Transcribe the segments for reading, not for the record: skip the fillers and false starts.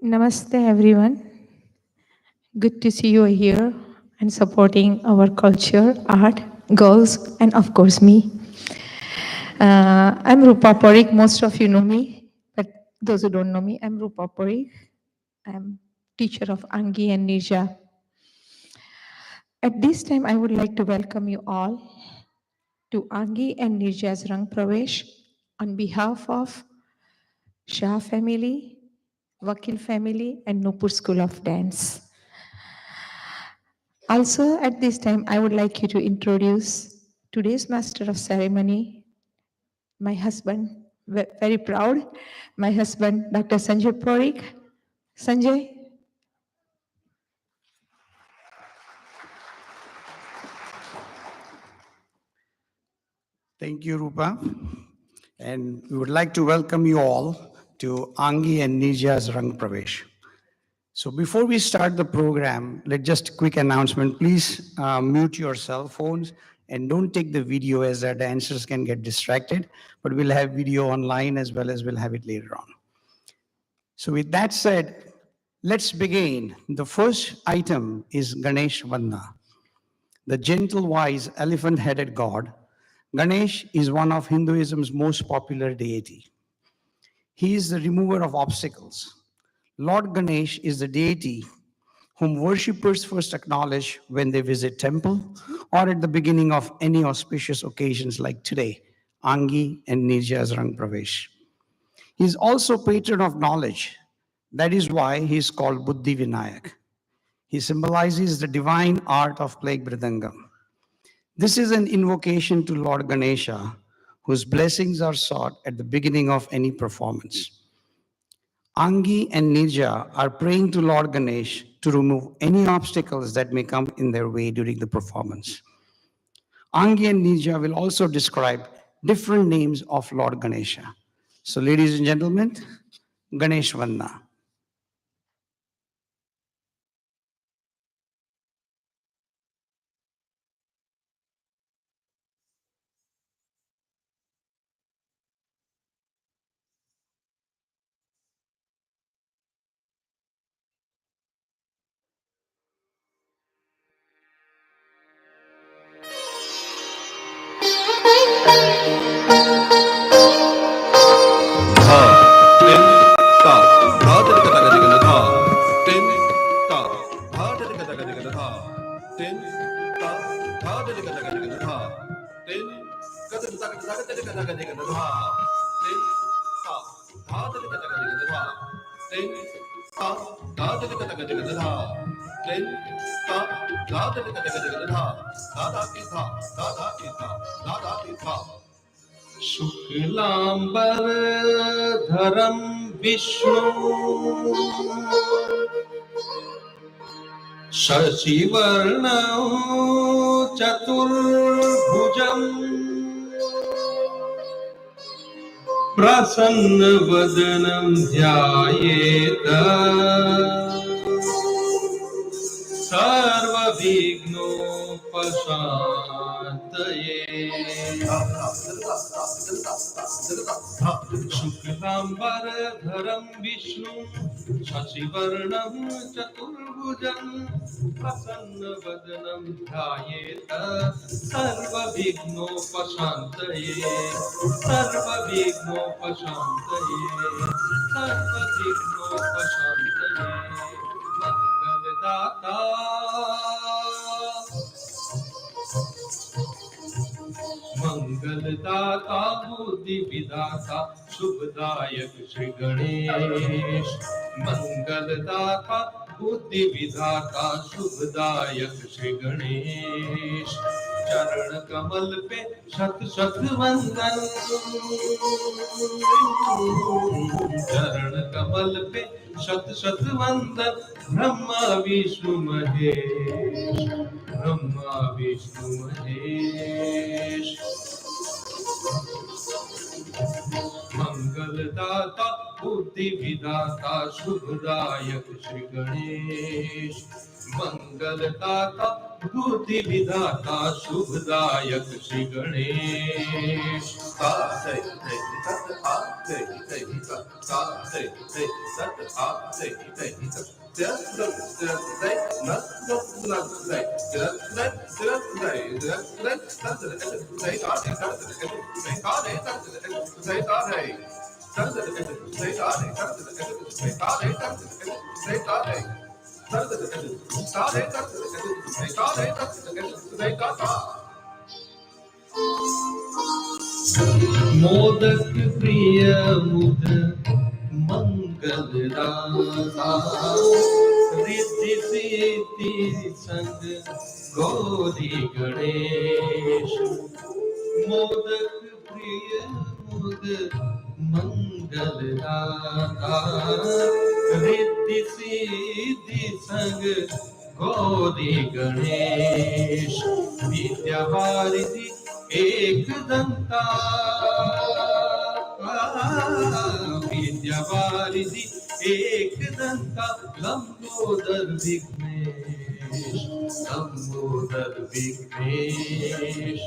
Namaste, everyone. Good to see you here and supporting our culture, art, girls, and of course me. I'm Rupa Parikh. Most of you know me, but those who don't know me, I'm Rupa Parikh. I'm teacher of Aangee and Neerja. At this time, I would like to welcome you all to Aangee and Neerja's RangPravesh on behalf of Shah family, Vakil family, and Nupur School of Dance. Also, at this time, I would like you to introduce today's Master of Ceremony, my husband, very proud, my husband, Dr. Sanjay Parikh. Sanjay. Thank you, Rupa. And we would like to welcome you all to Aangee and Neerja's RangPravesh. So before we start the program, just a quick announcement. Please mute your cell phones and don't take the video as our dancers can get distracted, but we'll have video online as well as we'll have it later on. So with that said, let's begin. The first item is Ganesh Vanda, the gentle, wise, elephant-headed god. Ganesh is one of Hinduism's most popular deity. He is the remover of obstacles. Lord Ganesh is the deity whom worshippers first acknowledge when they visit temple or at the beginning of any auspicious occasions like today, Aangee and Neerja's RangPravesh. He is also patron of knowledge. That is why he is called Buddhi Vinayak. He symbolizes the divine art of playing Mridangam. This is an invocation to Lord Ganesha, whose blessings are sought at the beginning of any performance. Aangee and Neerja are praying to Lord Ganesh to remove any obstacles that may come in their way during the performance. Aangee and Neerja will also describe different names of Lord Ganesha. So ladies and gentlemen, Ganesh Vanda. शुक्लांबरधरं Vishnu शशिवर्णं चतुर्भुजं प्रसन्नवदनं ध्यायेत् सर्वविघ्नोपशान्तये। शुक्लांबरधरं विष्णु शशिवर्णं चतुर्भुजं प्रसन्नवदनं ध्यायेत् सर्वविघ्नोपशान्तये सर्वविघ्नोपशान्तये सर्वविघ्नोपशान्तये। मंगलदाता मंगलदाता बुद्धि विदाता शुभदायक श्री गणेश। मंगलदाता बुद्धि विदाता शुभदायक श्री गणेश। चरण कमल पे शत शत वंदन चरण कमल पे शत शत वंदन ब्रह्मा विष्णु महेश ब्रह्मा विष्णु महेश। मंगलदाता बुद्धि विदाता शुभदायक श्री गणेश। मंगलदाता बुद्धि विधाता शुभदायक श्री गणेश ता तै तै तत आ तै तै तत ता तै तै तत आ तै तै तत मोदक प्रिय मुद मंगल दाता रिद्धि सिद्धि संग गौरी गणेश मोदक प्रिय मुद मंगल दाता रिद्धि सिद्धि संग गौरी गणेश विद्यावारिधि एक दंता विद्यावारिधि एक दंता लंबोदर विघ्नेश लंबोदर विघ्नेश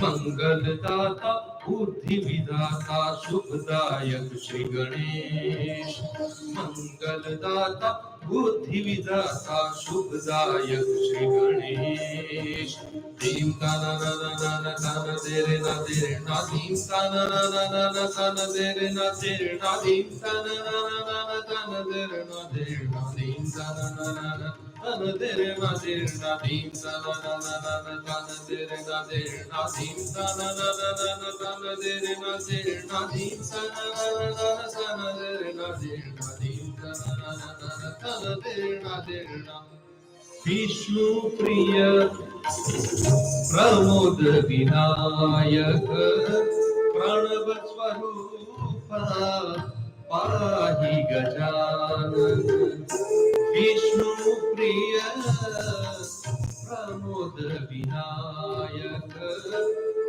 मंगलदाता बुद्धि विधाता शुभदायक श्री गणेश मंगलदाता बुद्धि विधाता शुभदायक श्री गणेश दीम ताना ना ना ना ना ताना तेरे ना दीम ताना ना ना ना ना ताना तेरे ना दीम ताना ना ना ना ना ताना तेरे ना दीम ताना ना ना ना ताना तेरे ना दीम ताना ना ना ना ना ताना तेरे ना दीम ताना ना ना ना ना ताना तेरे ना दीम ताना ना ना ना ना ताना तेरे ना दीम ताना ना ना ना ना ताना तेरे ना विष्णु प्रिय प्रमोद विनायक प्रणव स्वरूप पाहि गजानन विष्णु प्रिय प्रमोद विनायक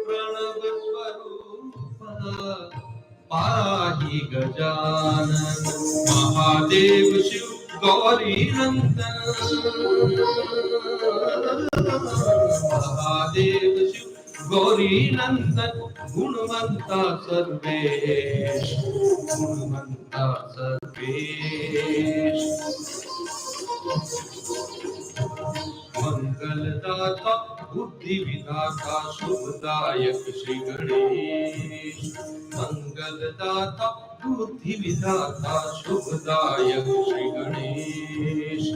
प्रणव स्वरूप पाहि गजानन महादेव शिव गौरी नंदन महादेव शिव गौरी नंदन गुणवंता सर्वेश गुणवंता सर्वेश मंगलदाता बुद्धि विधाता शुभदायक श्री गणेश मंगलदाता बुद्धि विधाता शुभदायक श्री गणेश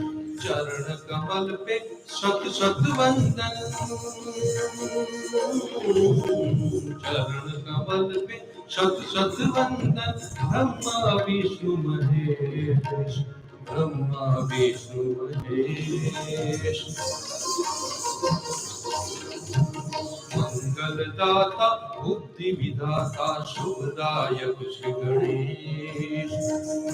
चरण कमल पे शत शत वंदन चरण कमल पे शत शत वंदन ब्रह्मा विष्णु महेश ब्रह्मा विष्णु महेश मंगलदाता बुद्धि विधाता शुभदायक श्री गणेश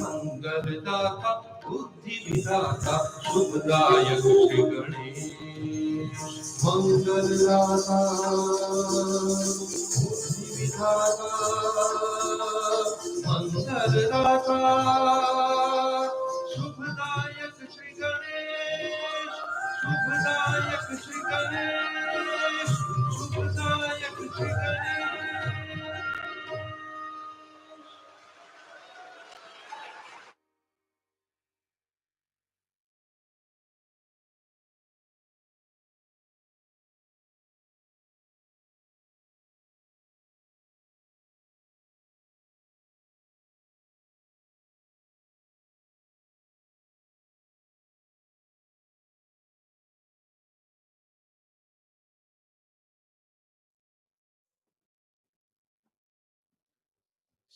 मंगलदाता बुद्धि विधाता शुभदायक श्री गणेश मंगलदाता बुद्धि विधाता मंगलदाता शुभदायक Shri Ganesh शुभदायक Shri Ganesh शुभदायक Shri Ganesh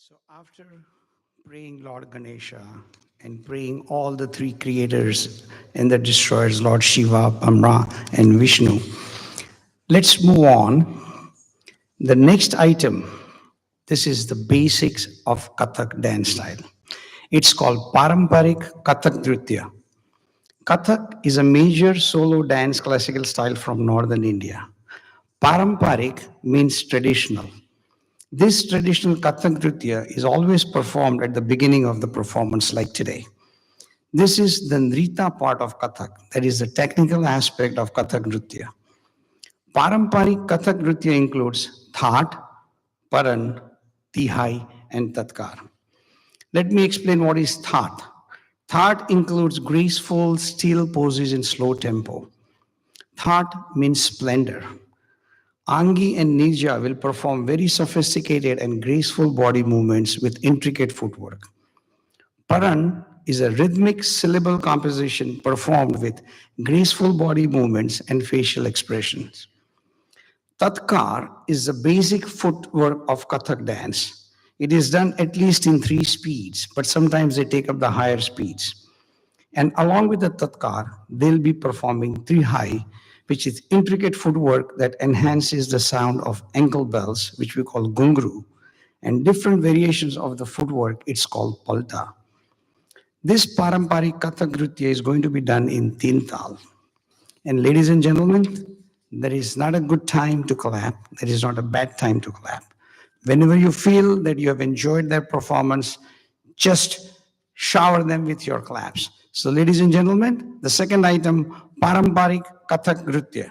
So after praying Lord Ganesha and praying all the three creators and the destroyers, Lord Shiva, Brahma, and Vishnu, let's move on. The next item, this is the basics of Kathak dance style. It's called Paramparik Kathak Nritya. Kathak is a major solo dance classical style from northern India. Paramparik means traditional. This traditional Kathak Nritya is always performed at the beginning of the performance like today. This is the Nrita part of Kathak, that is the technical aspect of Kathak Nritya. Paramparik Kathak Nritya includes Thaat, Paran, Tihai, and Tatkar. Let me explain what is Thaat. Thaat includes graceful, still poses in slow tempo. Thaat means splendor. Aangee and Neerja will perform very sophisticated and graceful body movements with intricate footwork. Paran is a rhythmic syllable composition performed with graceful body movements and facial expressions. Tatkar is the basic footwork of Kathak dance. It is done at least in 3 speeds, but sometimes they take up the higher speeds. And along with the Tatkar, they'll be performing Trihai, which is intricate footwork that enhances the sound of ankle bells, which we call gungru, and different variations of the footwork, it's called palta. This Paramparik Kathak Nritya is going to be done in Tintal. And ladies and gentlemen, there is not a good time to clap. There is not a bad time to clap. Whenever you feel that you have enjoyed their performance, just shower them with your claps. So ladies and gentlemen, the second item, Paramparik Kathak Nritya.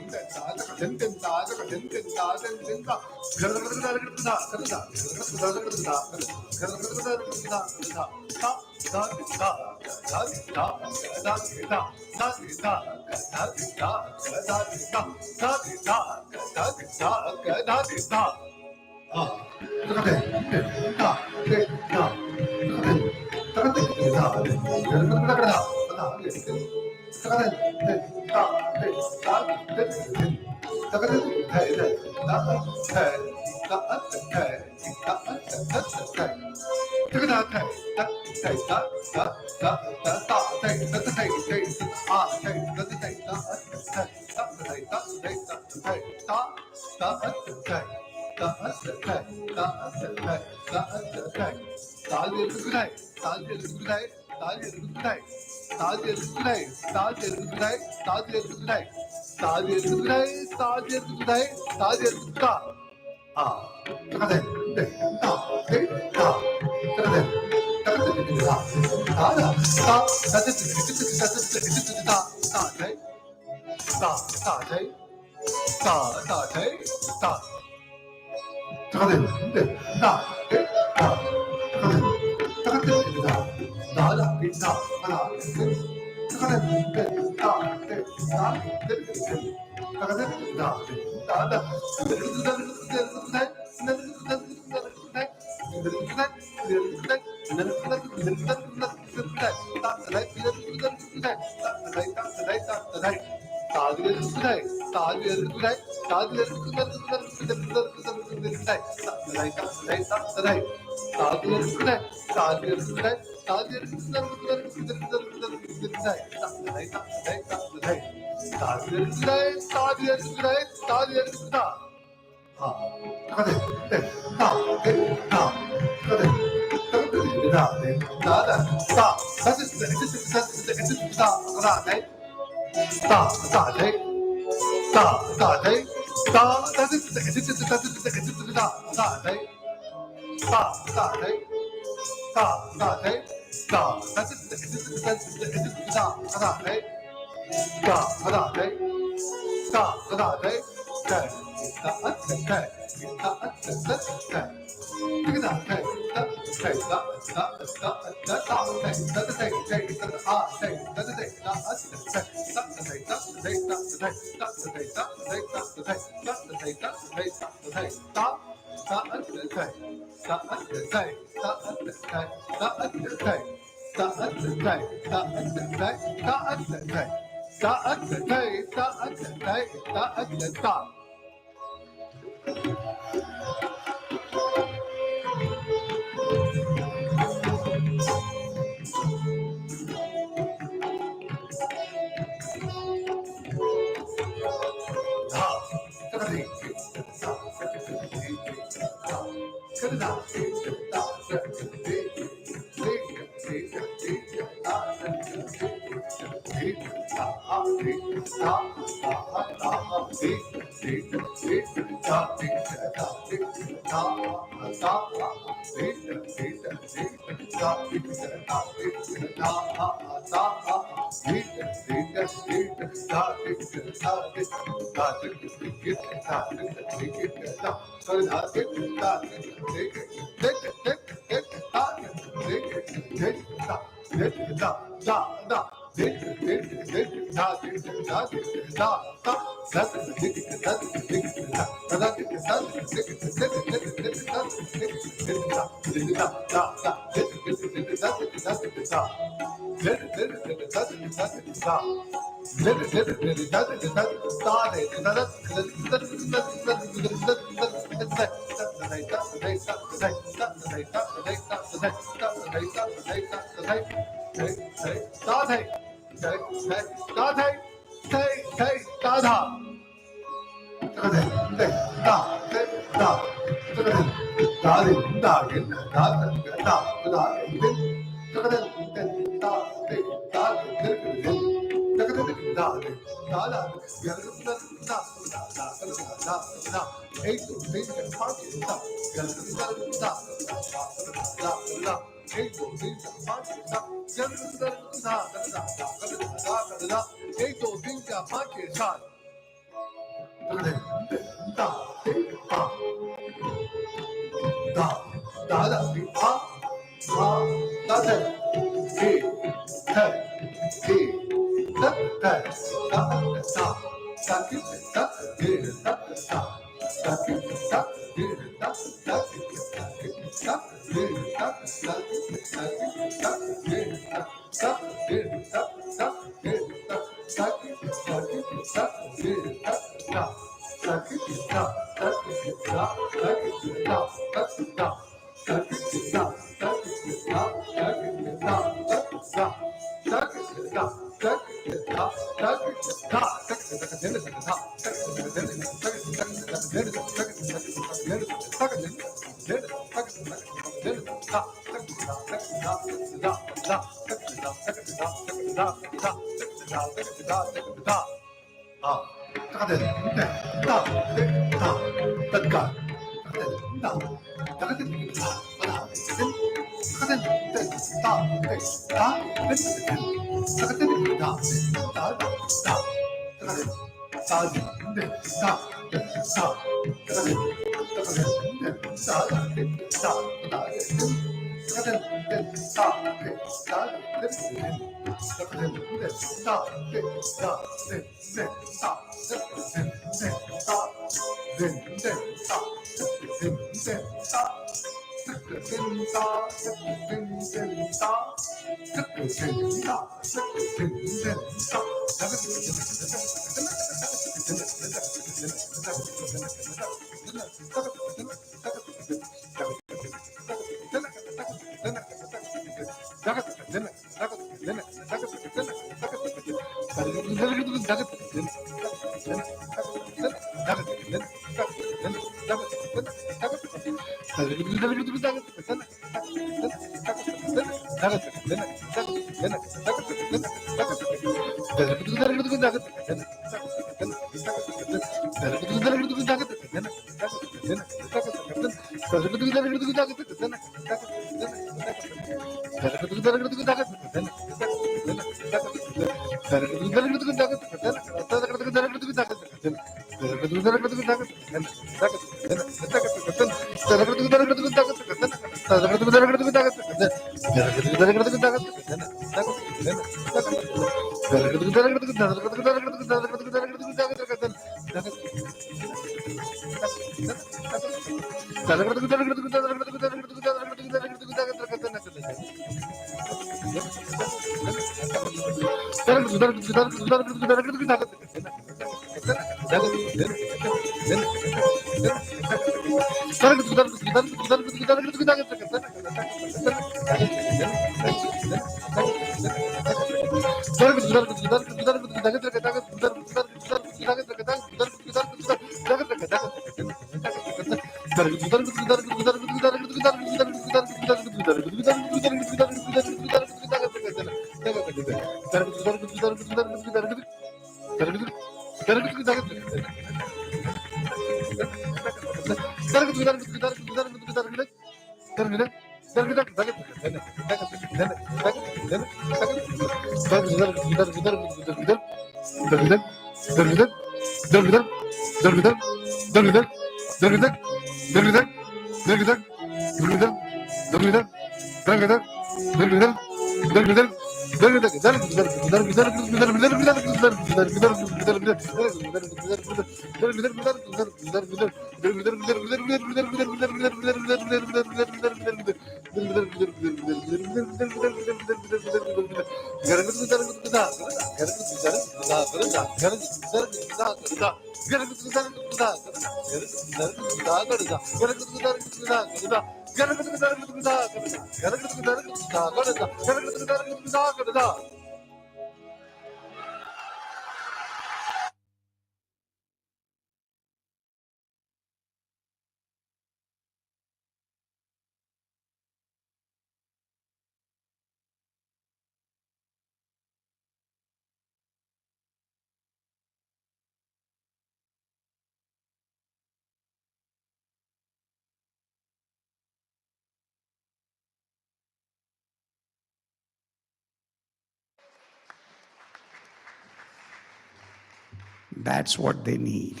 That's what they need.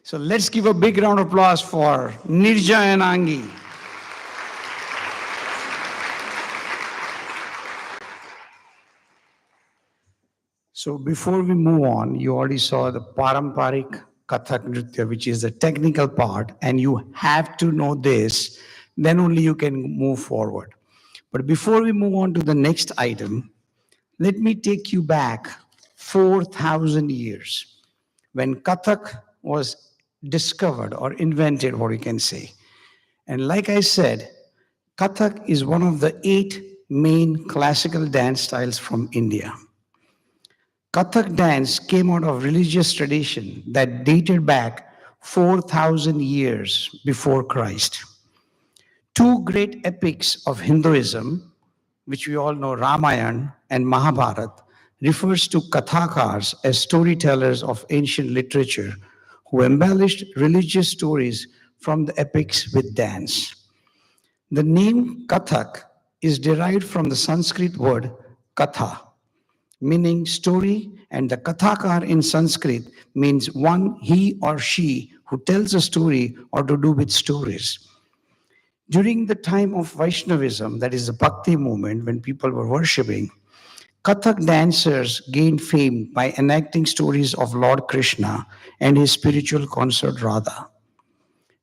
So let's give a big round of applause for Neerja and Aangee. So before we move on, you already saw the Paramparik Kathak Nritya, which is the technical part, and you have to know this, then only you can move forward. But before we move on to the next item, let me take you back 4,000 years when Kathak was discovered or invented, what you can say. And like I said, Kathak is one of the 8 main classical dance styles from India. Kathak dance came out of religious tradition that dated back 4,000 years before Christ. Two great epics of Hinduism, which we all know, Ramayana and Mahabharata, refers to Kathakars as storytellers of ancient literature who embellished religious stories from the epics with dance. The name Kathak is derived from the Sanskrit word katha, meaning story, and the kathakar in Sanskrit means one, he or she who tells a story or to do with stories. During the time of Vaishnavism, that is the Bhakti movement, when people were worshipping, Kathak dancers gained fame by enacting stories of Lord Krishna and his spiritual consort Radha.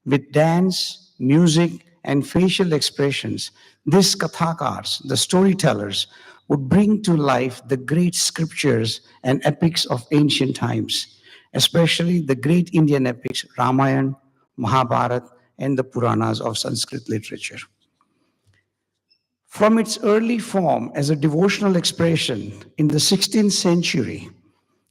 With dance, music, and facial expressions, these Kathakars, the storytellers, would bring to life the great scriptures and epics of ancient times, especially the great Indian epics Ramayana, Mahabharata, and the Puranas of Sanskrit literature. From its early form as a devotional expression in the 16th century,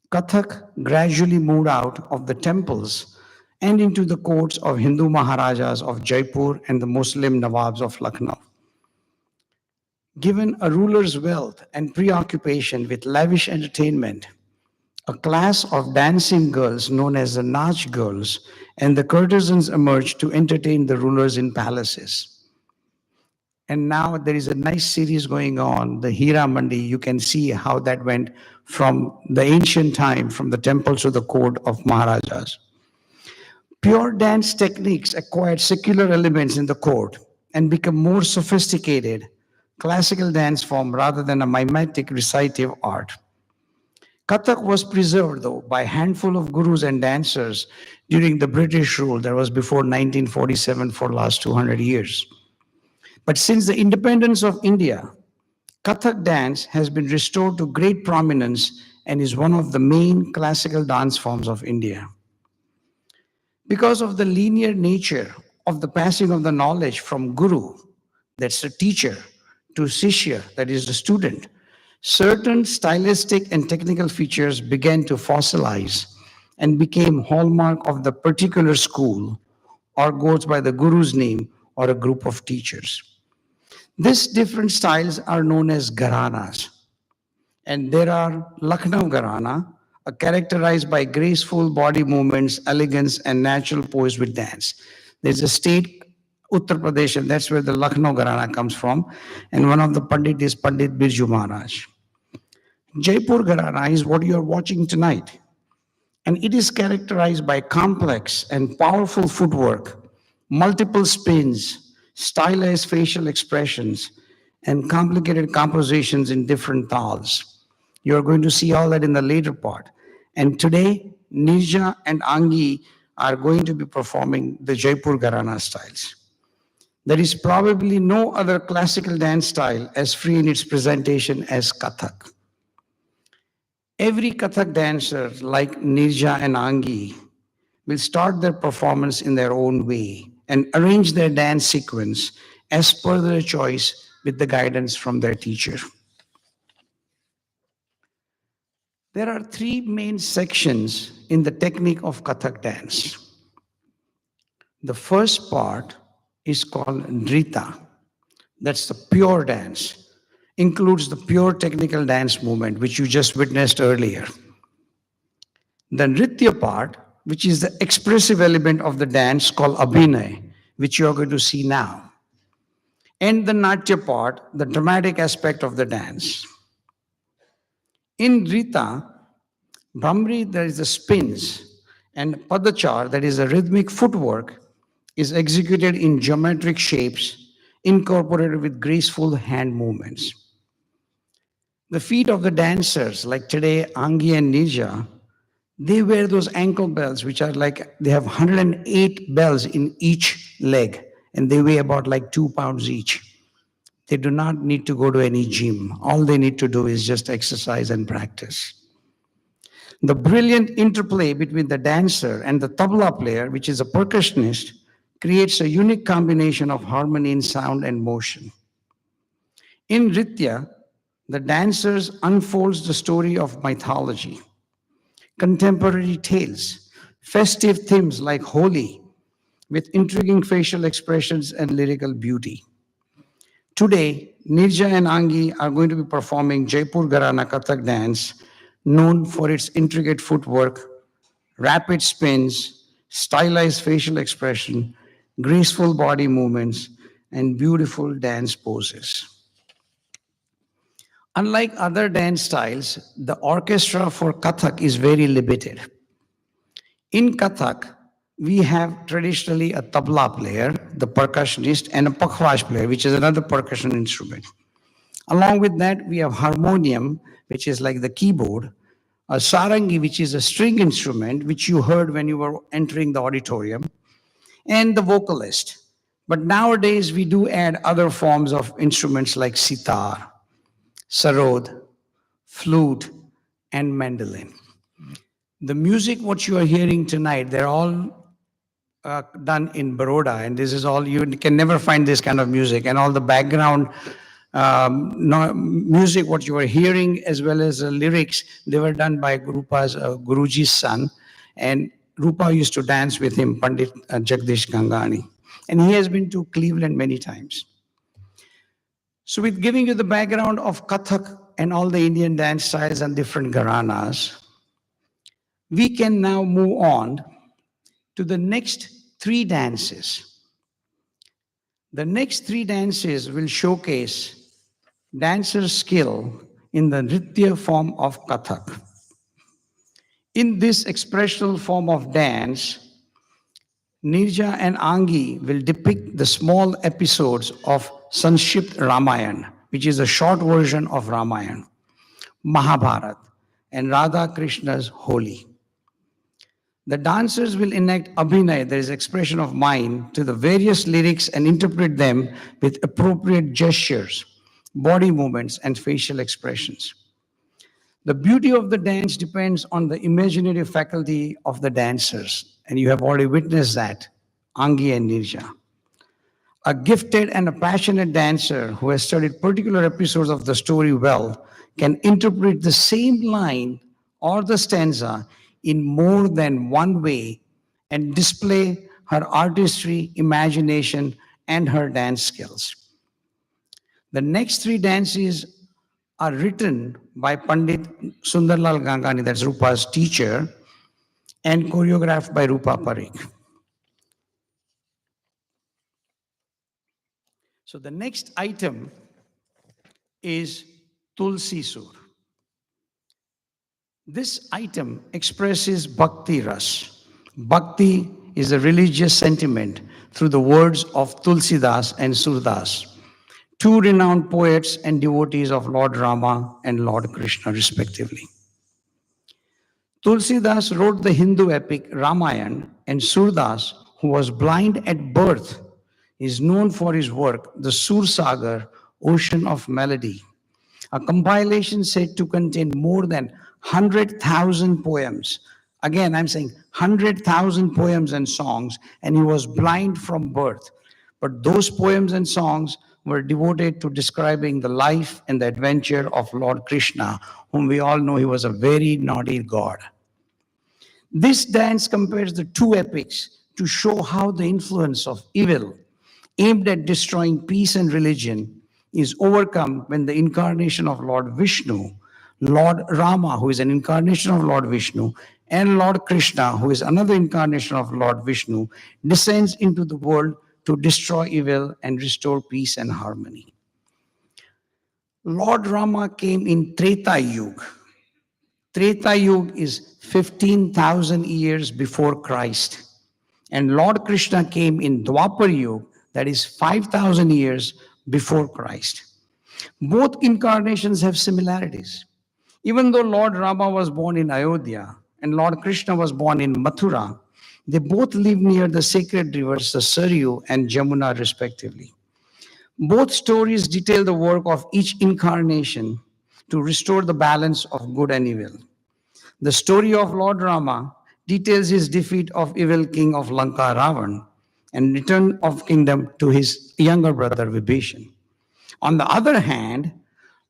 Kathak gradually moved out of the temples and into the courts of Hindu Maharajas of Jaipur and the Muslim Nawabs of Lucknow. Given a ruler's wealth and preoccupation with lavish entertainment, a class of dancing girls known as the Nach girls and the courtesans emerged to entertain the rulers in palaces. And now there is a nice series going on, the Hira Mandi. You can see how that went from the ancient time, from the temples to the court of Maharajas. Pure dance techniques acquired secular elements in the court and become more sophisticated classical dance form rather than a mimetic recitative art. Kathak was preserved, though, by a handful of gurus and dancers during the British rule that was before 1947 for the last 200 years. But since the independence of India, Kathak dance has been restored to great prominence and is one of the main classical dance forms of India. Because of the linear nature of the passing of the knowledge from Guru, that's the teacher, to Sishya, that is the student, certain stylistic and technical features began to fossilize and became hallmark of the particular school or goes by the Guru's name or a group of teachers. These different styles are known as gharanas. And there are Lucknow Gharana, characterized by graceful body movements, elegance, and natural poise with dance. There's a state, Uttar Pradesh, and that's where the Lucknow Gharana comes from. And one of the Pandit is Pandit Birju Maharaj. Jaipur Gharana is what you are watching tonight. And it is characterized by complex and powerful footwork, multiple spins, stylized facial expressions, and complicated compositions in different tals. You're going to see all that in the later part. And today, Neerja and Aangee are going to be performing the Jaipur Gharana styles. There is probably no other classical dance style as free in its presentation as Kathak. Every Kathak dancer, like Neerja and Aangee, will start their performance in their own way and arrange their dance sequence as per their choice with the guidance from their teacher. There are 3 main sections in the technique of Kathak dance. The first part is called Nrita. That's the pure dance. Includes the pure technical dance movement, which you just witnessed earlier. The Nritya part, which is the expressive element of the dance called Abhinay, which you are going to see now. And the Natya part, the dramatic aspect of the dance. In Nrita, Bhamri, there is the spins, and Padachar, that is a rhythmic footwork, is executed in geometric shapes incorporated with graceful hand movements. The feet of the dancers, like today, Aangee and Neerja, they wear those ankle bells, which are like, they have 108 bells in each leg, and they weigh about like 2 pounds each. They do not need to go to any gym. All they need to do is just exercise and practice. The brilliant interplay between the dancer and the tabla player, which is a percussionist, creates a unique combination of harmony in sound and motion. In Nritya, the dancers unfolds the story of mythology, contemporary tales, festive themes like Holi, with intriguing facial expressions and lyrical beauty. Today, Neerja and Aangee are going to be performing Jaipur Gharana Kathak dance, known for its intricate footwork, rapid spins, stylized facial expression, graceful body movements, and beautiful dance poses. Unlike other dance styles, the orchestra for Kathak is very limited. In Kathak, we have traditionally a tabla player, the percussionist, and a pakhwash player, which is another percussion instrument. Along with that, we have harmonium, which is like the keyboard, a sarangi, which is a string instrument, which you heard when you were entering the auditorium, and the vocalist. But nowadays, we do add other forms of instruments like sitar, sarod, flute, and mandolin. The music, what you are hearing tonight, they're all done in Baroda, and this is all, you can never find this kind of music, and all the background music, what you are hearing, as well as lyrics, they were done by Rupa's Guruji's son, and Rupa used to dance with him, Pandit Jagdish Gangani, and he has been to Cleveland many times. So with giving you the background of Kathak and all the Indian dance styles and different gharanas, we can now move on to the next three dances. The next three dances will showcase dancer's skill in the Nritya form of Kathak. In this expressional form of dance, Neerja and Aangee will depict the small episodes of Sanshipt Ramayana, which is a short version of Ramayana, Mahabharata, and Radha Krishna's Holi. The dancers will enact abhinay, that is expression of mind, to the various lyrics and interpret them with appropriate gestures, body movements, and facial expressions. The beauty of the dance depends on the imaginative faculty of the dancers, and you have already witnessed that, Aangee and Neerja. A gifted and a passionate dancer who has studied particular episodes of the story well can interpret the same line or the stanza in more than one way and display her artistry, imagination, and her dance skills. The next three dances are written by Pandit Sundarlal Gangani, that's Rupa's teacher, and choreographed by Rupa Parikh. So the next item is Tulsi Sur. This item expresses Bhakti Ras. Bhakti is a religious sentiment through the words of Tulsidas and Surdas, two renowned poets and devotees of Lord Rama and Lord Krishna, respectively. Tulsidas wrote the Hindu epic Ramayana, and Surdas, who was blind at birth, is known for his work, the Sur Sagar, Ocean of Melody, a compilation said to contain more than 100,000 poems. Again, I'm saying 100,000 poems and songs, and he was blind from birth. But those poems and songs were devoted to describing the life and the adventure of Lord Krishna, whom we all know he was a very naughty god. This dance compares the two epics to show how the influence of evil, aimed at destroying peace and religion, is overcome when the incarnation of Lord Vishnu, Lord Rama, who is an incarnation of Lord Vishnu, and Lord Krishna, who is another incarnation of Lord Vishnu, descends into the world to destroy evil and restore peace and harmony. Lord Rama came in Treta Yuga, Treta Yuga is 15,000 years before Christ. And Lord Krishna came in Dwapar Yuga, that is 5,000 years before Christ. Both incarnations have similarities. Even though Lord Rama was born in Ayodhya and Lord Krishna was born in Mathura, they both live near the sacred rivers, the Saryu and Jamuna, respectively. Both stories detail the work of each incarnation to restore the balance of good and evil. The story of Lord Rama details his defeat of evil king of Lanka, Ravan, and return of kingdom to his younger brother Vibhishan. On the other hand,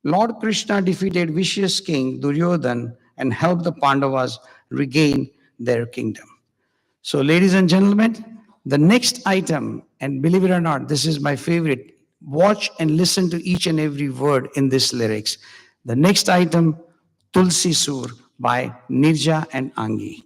Lord Krishna defeated vicious king Duryodhan and helped the Pandavas regain their kingdom. So, ladies and gentlemen, the next item, and believe it or not, this is my favorite. Watch and listen to each and every word in this lyrics. The next item, Tulsi Sur by Neerja and Aangee.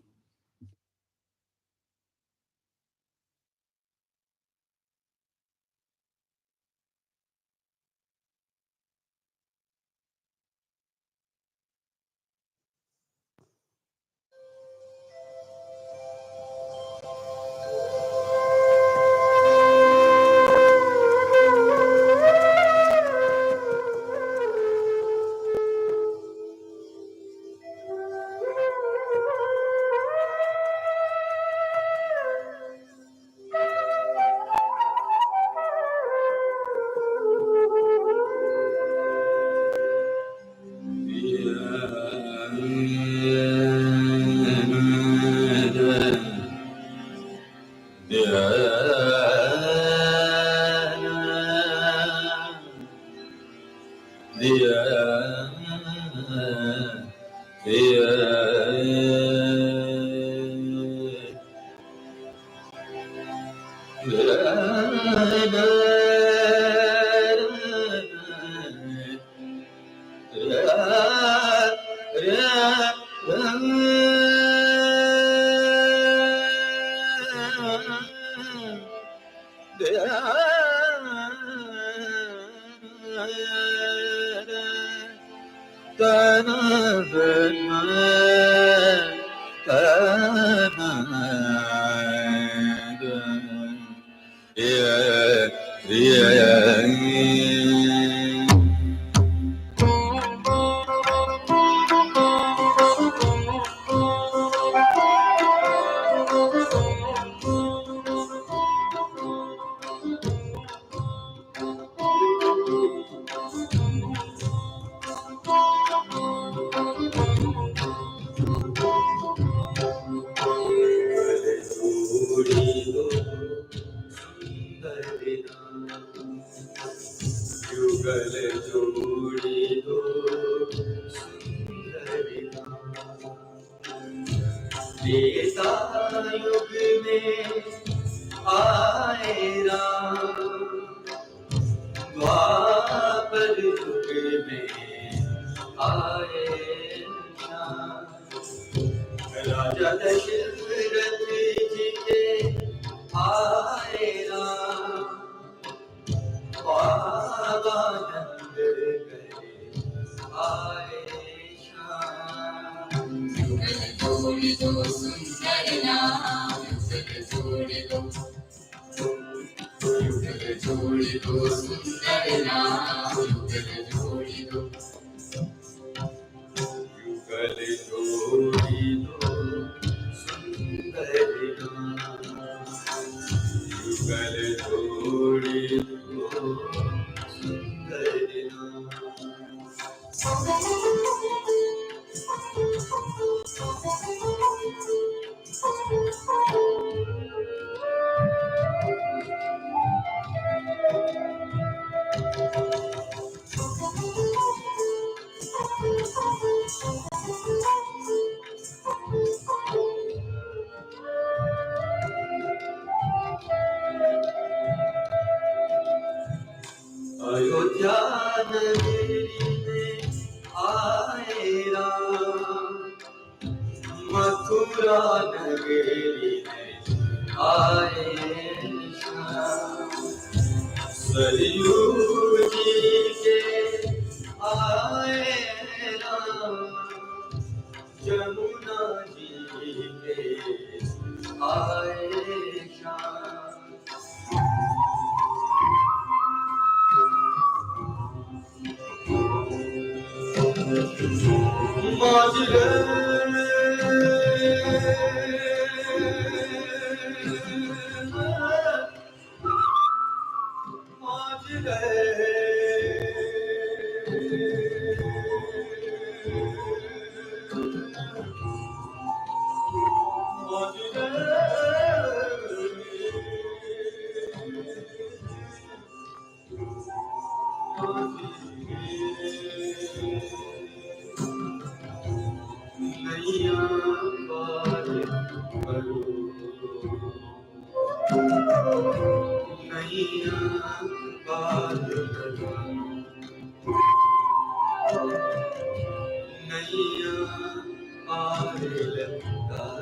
Jamuna ji के आए शाम माजरे नैया पार करो नैया पार करो नैया पार लगा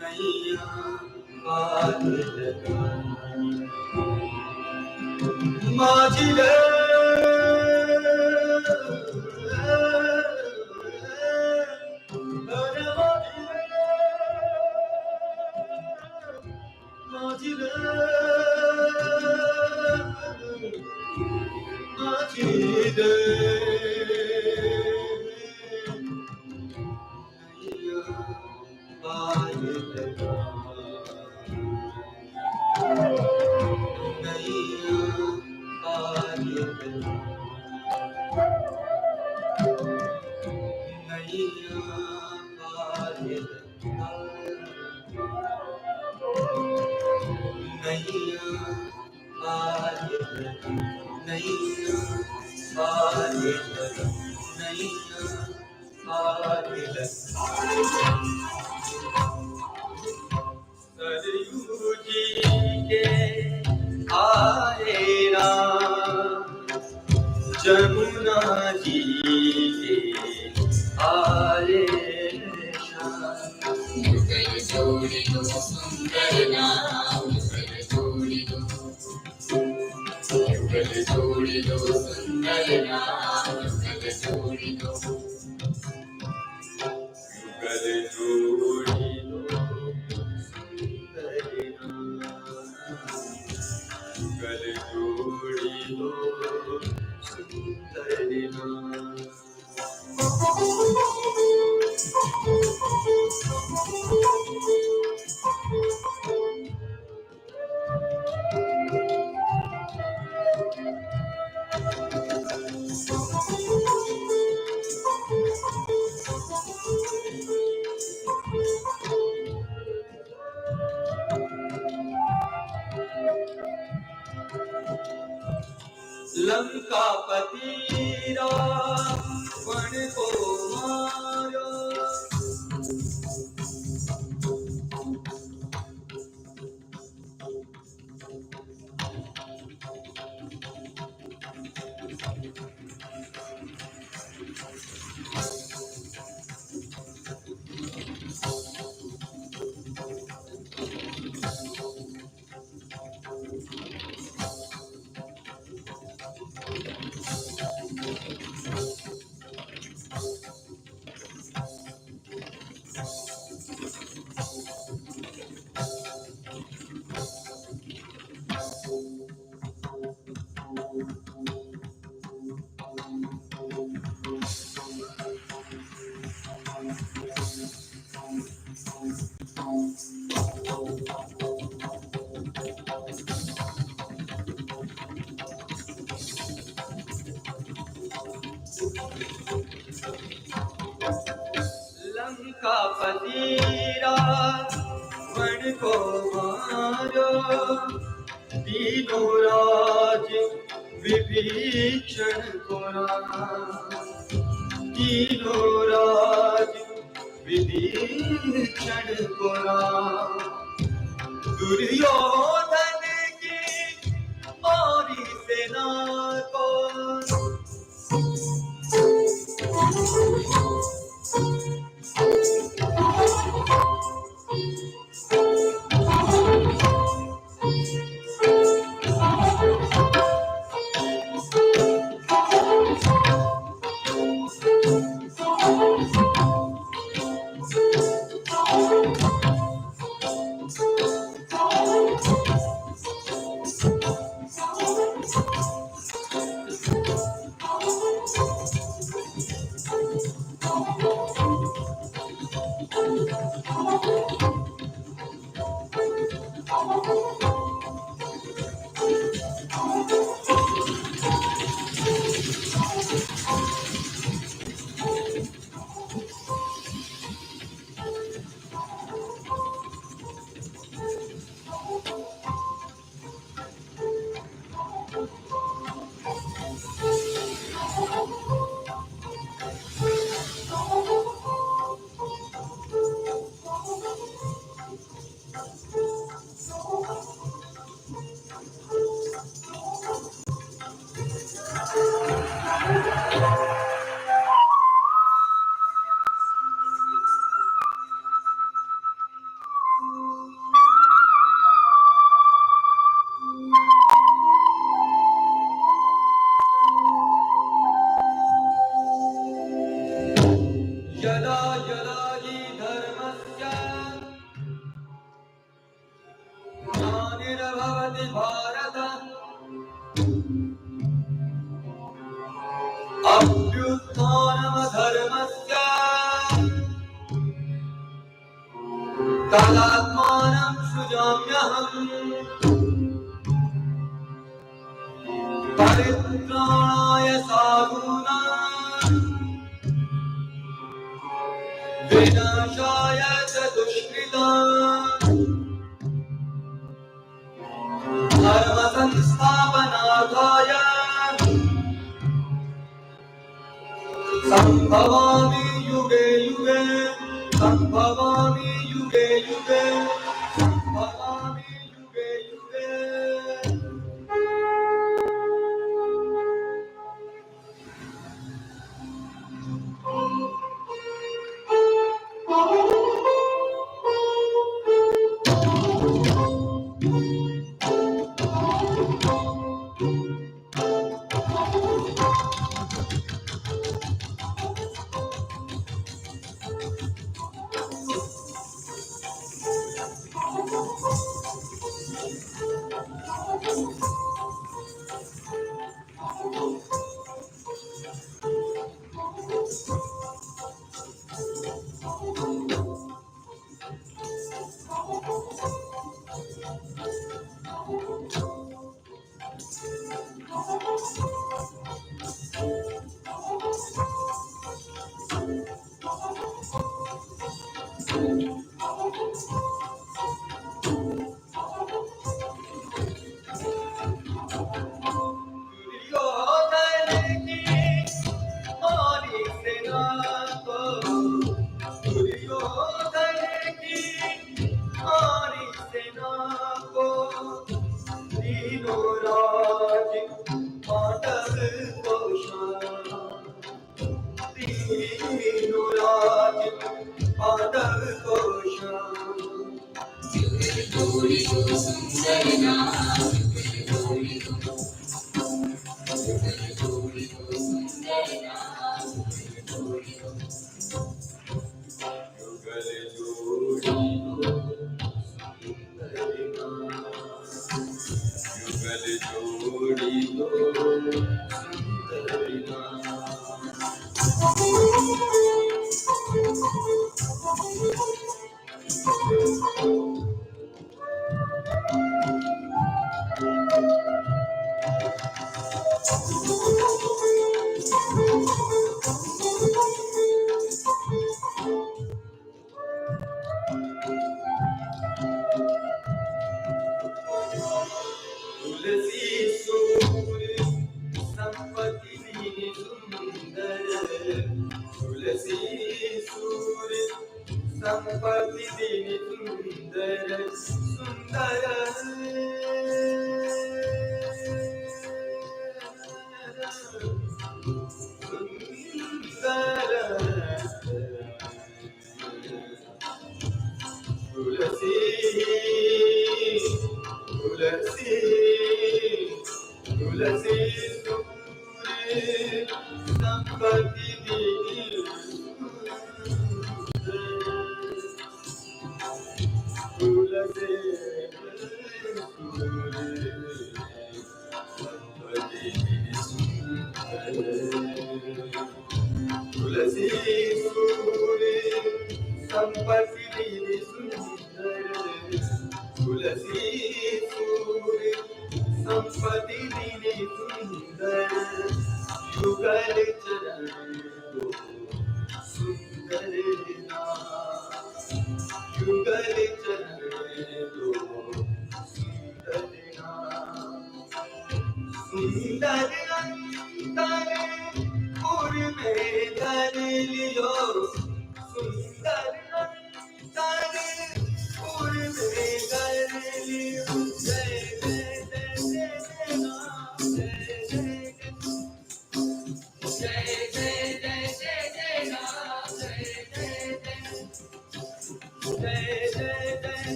नैया पार लगा माझी सरयू जी के आए राम जमुना जी के आए शाम युगल जोड़ी दो सुंदर नाम युगल जोड़ी दो सुंदर नाम युगल जोड़ी दो युगल जोड़ी दो सुंदर नाम युगल जोड़ी दो सुंदर नाम लंका पति रावण को मारो लंका पति रावण को मारो तीनों राज विभीषण को तीनों राज विभीषण को दुर्योधन की और सेना को यदा यदा हि धर्मस्य ग्लानिर्भवति भारत अभ्युत्थानमधर्मस्य तदात्मानं सृजाम्यहम् परित्राणाय साधूनां विनाशाय च दुष्कृताम् धर्मसंस्थापनार्थाय सम्भवामि युगे युगे सम्भवामि युगे युगे सम्भवामि युगे युगे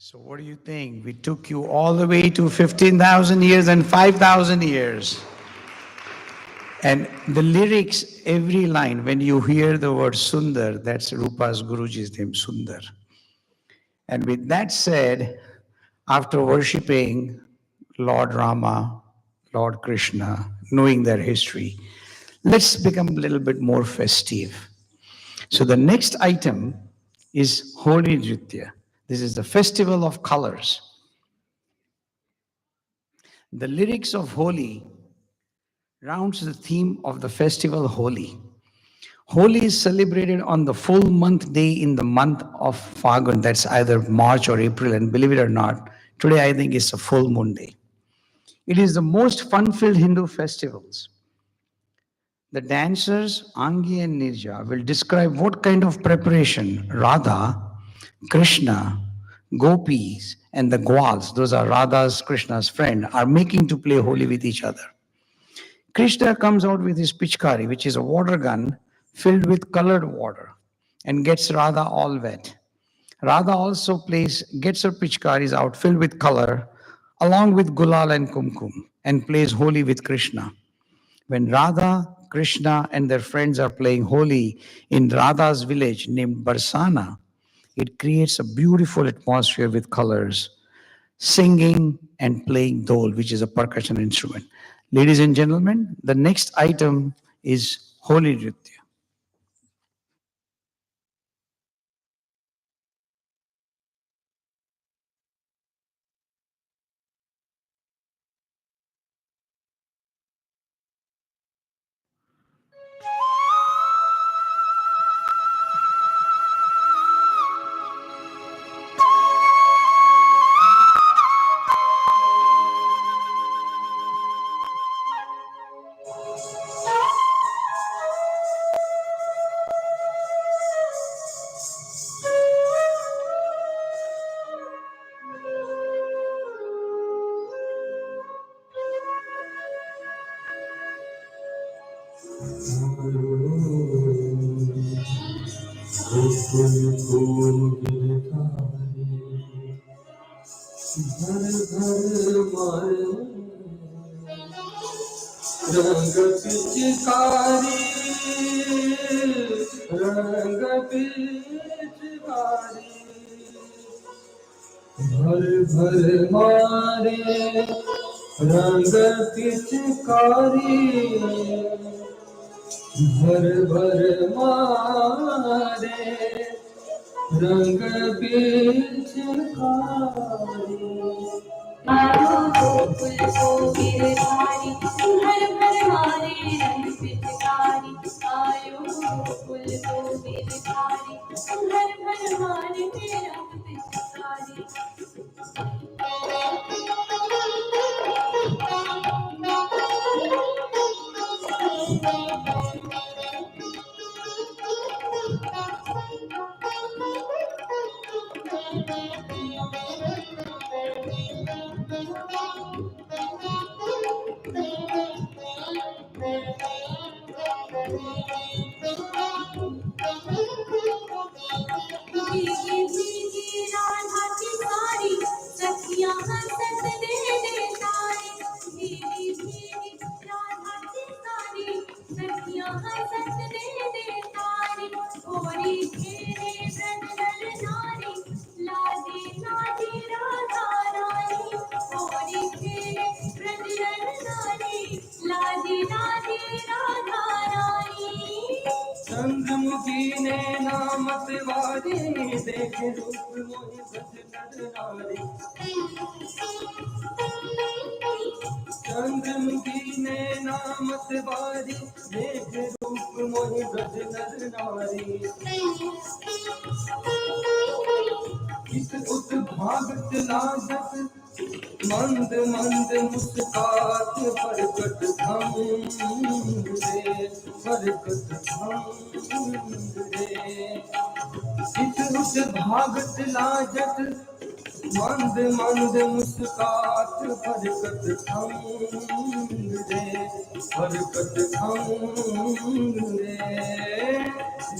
So what do you think? We took you all the way to 15,000 years and 5,000 years. And the lyrics, every line, when you hear the word Sundar, that's Rupa's Guruji's name, Sundar. And with that said, after worshipping Lord Rama, Lord Krishna, knowing their history, let's become a little bit more festive. So the next item is Holi Nritya. This is the festival of colors. The lyrics of Holi rounds the theme of the festival Holi. Holi is celebrated on the full month day in the month of Phagun, that's either March or April, and believe it or not, today I think it's a full moon day. It is the most fun-filled Hindu festivals. The dancers, Aangee and Neerja, will describe what kind of preparation Radha, Krishna, Gopis, and the Gwals, those are Radha's, Krishna's friend, are making to play Holi with each other. Krishna comes out with his pichkari, which is a water gun filled with colored water, and gets Radha all wet. Radha also gets her pichkaris out filled with color, along with gulal and kumkum, and plays Holi with Krishna. When Radha, Krishna, and their friends are playing Holi in Radha's village named Barsana, it creates a beautiful atmosphere with colors, singing and playing dole, which is a percussion instrument. Ladies and gentlemen, the next item is Holi Nritya. रंग पिचकारी रंग पिचकारी भर भर मारे रंग पिचकारी भर भर मारे रंग पिचकारी आयो गोकुल को गिरधारी हर भर मारे रंग पिचकारी आयो गोकुल को गिरधारी हर भर मारे रंग पिचकारी भीगी भीगी राधा की साड़ी सखियां हंसत दे तारी भीगी भीगी राधा की साड़ी सखियां हंसत दे तारी होरी खेले ब्रज नारी लादी लादी राधा रानी होरी खेले ब्रज नारी लादी लादी राधा रानी चंद्रमुखी ने नामत वारी देखे रूप मोहि ब्रज नर नारी चंद्रमुखी ने नामत वारी देखे रूप मोहि ब्रज नर नारी इस उत भागत लागत मंद मंद मुस्कात बरकत हम रे बरकत हम रे इस उत भागत लाजत मंद मंद मुस्कात बरकत हम रे बरकत हम रे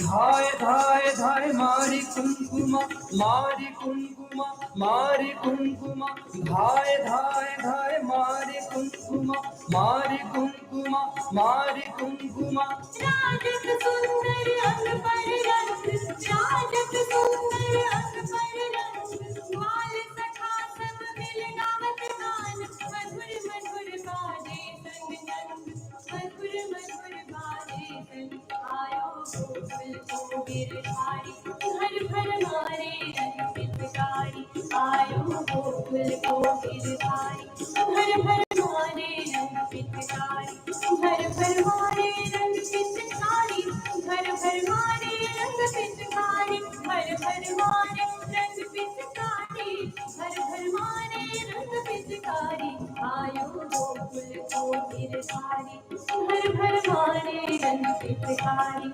धाय धाय धाय मारी कुंकुमा मारी कुंकुमा मारी कुंकुमा धाय धाय धाय मारी कुंकुमा मारी कुंकुमा मारी कुंकुमा राजक सुंदर अंग पर रंग राजक सुंदर अंग पर रंग ग्वाल सखा सब मिल गावत गान मधुर मधुर बाजे संग नंद मधुर मधुर बाजे संग आयो गोकुल को गिरधारी घर भर मारे रंग पिचकारी आयो गोकुल को गिरधारी घर भर मारे रंग पिचकारी घर भर मारे रंग पिचकारी घर भर मारे रंग पिचकारी घर भर मारे रंग पिचकारी घर भर मारे रंग पिचकारी आयो गोकुल को गिरधारी घर भर मारे रंग पिचकारी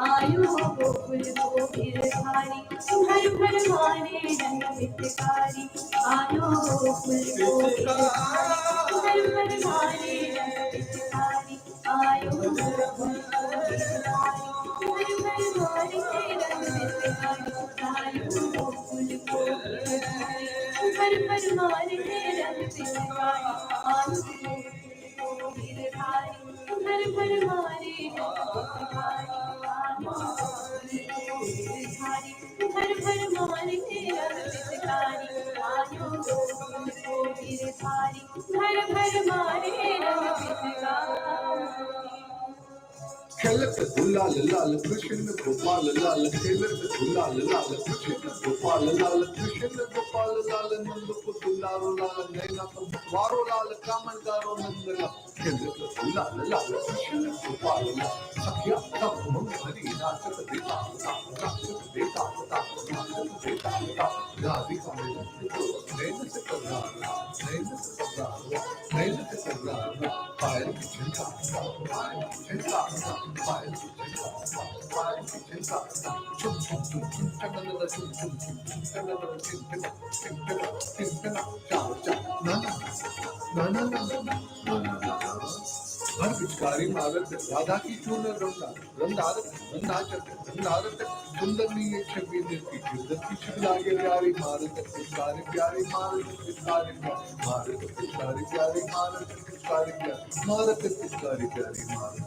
आयो गोकुल को गिरधारी घर भर मारे रंग पिचकारी आयो गोकुल को गिरधारी घर भर मारे रंग पिचकारी आयो गोकुल को गिरधारी घर भर मारे रंग पिचकारी आयो गोकुल को गिरधारी घर भर मारे रंग पिचकारी आयो गोकुल को गिरधारी घर भर मारे रंग पिचकारी आयो घर भर मारे रंग पिचकारी आयो गोकुल को गिरधारी घर भर मारे रंग पिचकारी खेलत गुलाल लाल कृष्ण गोपाल लाल खेलत गुलाल लाल कृष्ण गोपाल लाल कृष्ण गोपाल लाल नंद पुतुलारो लाल नैना वारो लाल कामन गारो नंद लाल खेलत गुलाल लाल कृष्ण गोपाल लाल सखिया तब हम हरि नाचत देता नाचत देता नाचत देता राधिका नैन से करना नैन से करना नैन से करना पायल की झंझा पायल की झंझा पायल की झंझा पायल की झंझा चुम चुम चुम चुम टंगन चुम चुम चुम टंगन चुम चुम चाओ चाओ ना ना ना ना ना ना हर पिचकारी मारत राधा की चून रंधारत सुंदरनी एक छवि की शिवदत्त की शिव लागे प्यारी मारत पिचकारी प्यारी मारत पिचकारी मारत पिचकारी प्यारी मारत पिचकारी प्यारी मारत पिचकारी प्यारी मारत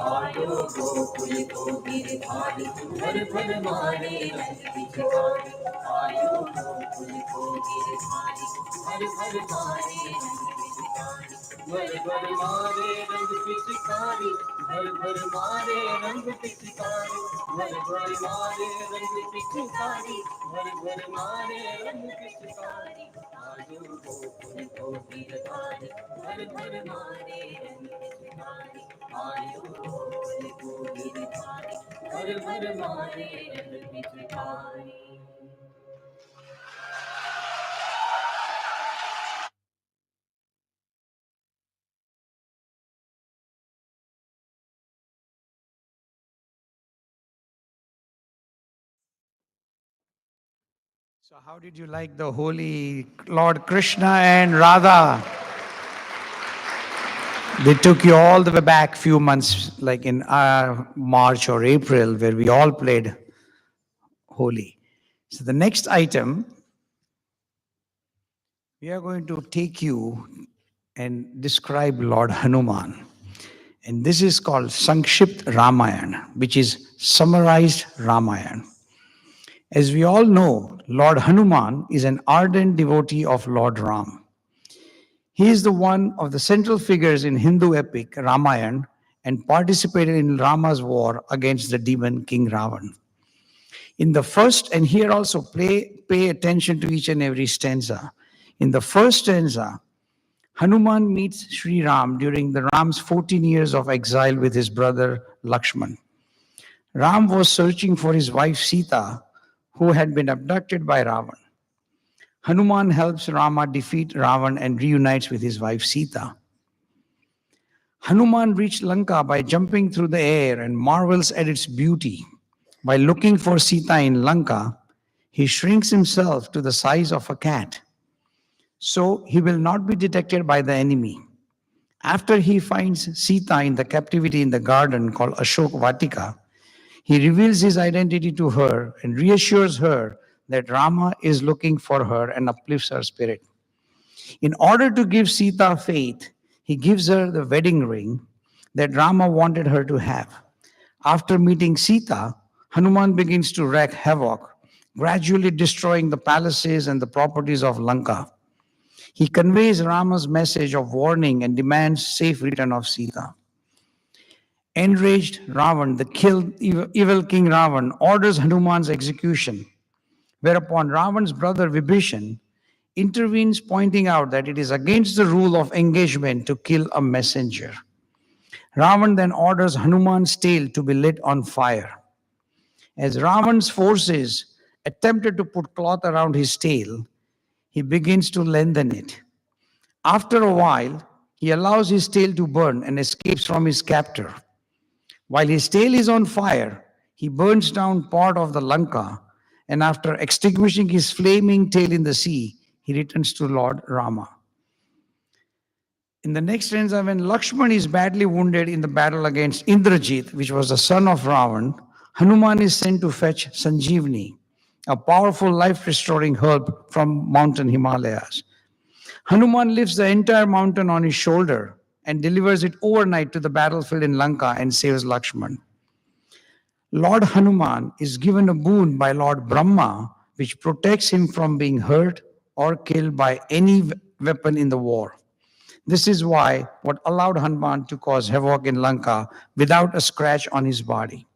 आयो गोकुल को गिरधारी घर भर मारे रंग पिचकारी आयो गोकुल को गिरधारी घर भर मारे रंग पिचकारी भर भर मारे रंग पिचकारी भर भर मारे रंग पिचकारी भर भर मारे रंग पिचकारी भर भर मारे रंग पिचकारी आयो गोकुल को गिरधारी घर भर मारे रंग पिचकारी आयो गोकुल को गिरधारी घर भर मारे रंग पिचकारी So how did you like the holy Lord Krishna and Radha? They took you all the way back few months, like in March or April, where we all played Holi. So the next item, we are going to take you and describe Lord Hanuman. And this is called Sankshipt Ramayana, which is summarized Ramayana. As we all know, Lord Hanuman is an ardent devotee of Lord Ram. He is the one of the central figures in Hindu epic Ramayana and participated in Rama's war against the demon King Ravan. In the first, and here also pay attention to each and every stanza. In the first stanza, Hanuman meets Sri Ram during the Ram's 14 years of exile with his brother Lakshman. Ram was searching for his wife Sita, who had been abducted by Ravan. Hanuman helps Rama defeat Ravan and reunites with his wife Sita. Hanuman reached Lanka by jumping through the air and marvels at its beauty. By looking for Sita in Lanka, he shrinks himself to the size of a cat, so he will not be detected by the enemy. After he finds Sita in the captivity in the garden called Ashok Vatika, he reveals his identity to her and reassures her that Rama is looking for her and uplifts her spirit. In order to give Sita faith, he gives her the wedding ring that Rama wanted her to have. After meeting Sita, Hanuman begins to wreak havoc, gradually destroying the palaces and the properties of Lanka. He conveys Rama's message of warning and demands safe return of Sita. Enraged Ravan, the evil King Ravan, orders Hanuman's execution, whereupon Ravan's brother Vibhishan intervenes, pointing out that it is against the rule of engagement to kill a messenger. Ravan then orders Hanuman's tail to be lit on fire. As Ravan's forces attempted to put cloth around his tail, he begins to lengthen it. After a while, he allows his tail to burn and escapes from his captor. While his tail is on fire, he burns down part of the Lanka, and after extinguishing his flaming tail in the sea, he returns to Lord Rama. In the next stanza, when Lakshman is badly wounded in the battle against Indrajit, which was the son of Ravan, Hanuman is sent to fetch Sanjeevani, a powerful life-restoring herb from mountain Himalayas. Hanuman lifts the entire mountain on his shoulder and delivers it overnight to the battlefield in Lanka and saves Lakshman. Lord Hanuman is given a boon by Lord Brahma, which protects him from being hurt or killed by any weapon in the war. This is what allowed Hanuman to cause havoc in Lanka without a scratch on his body.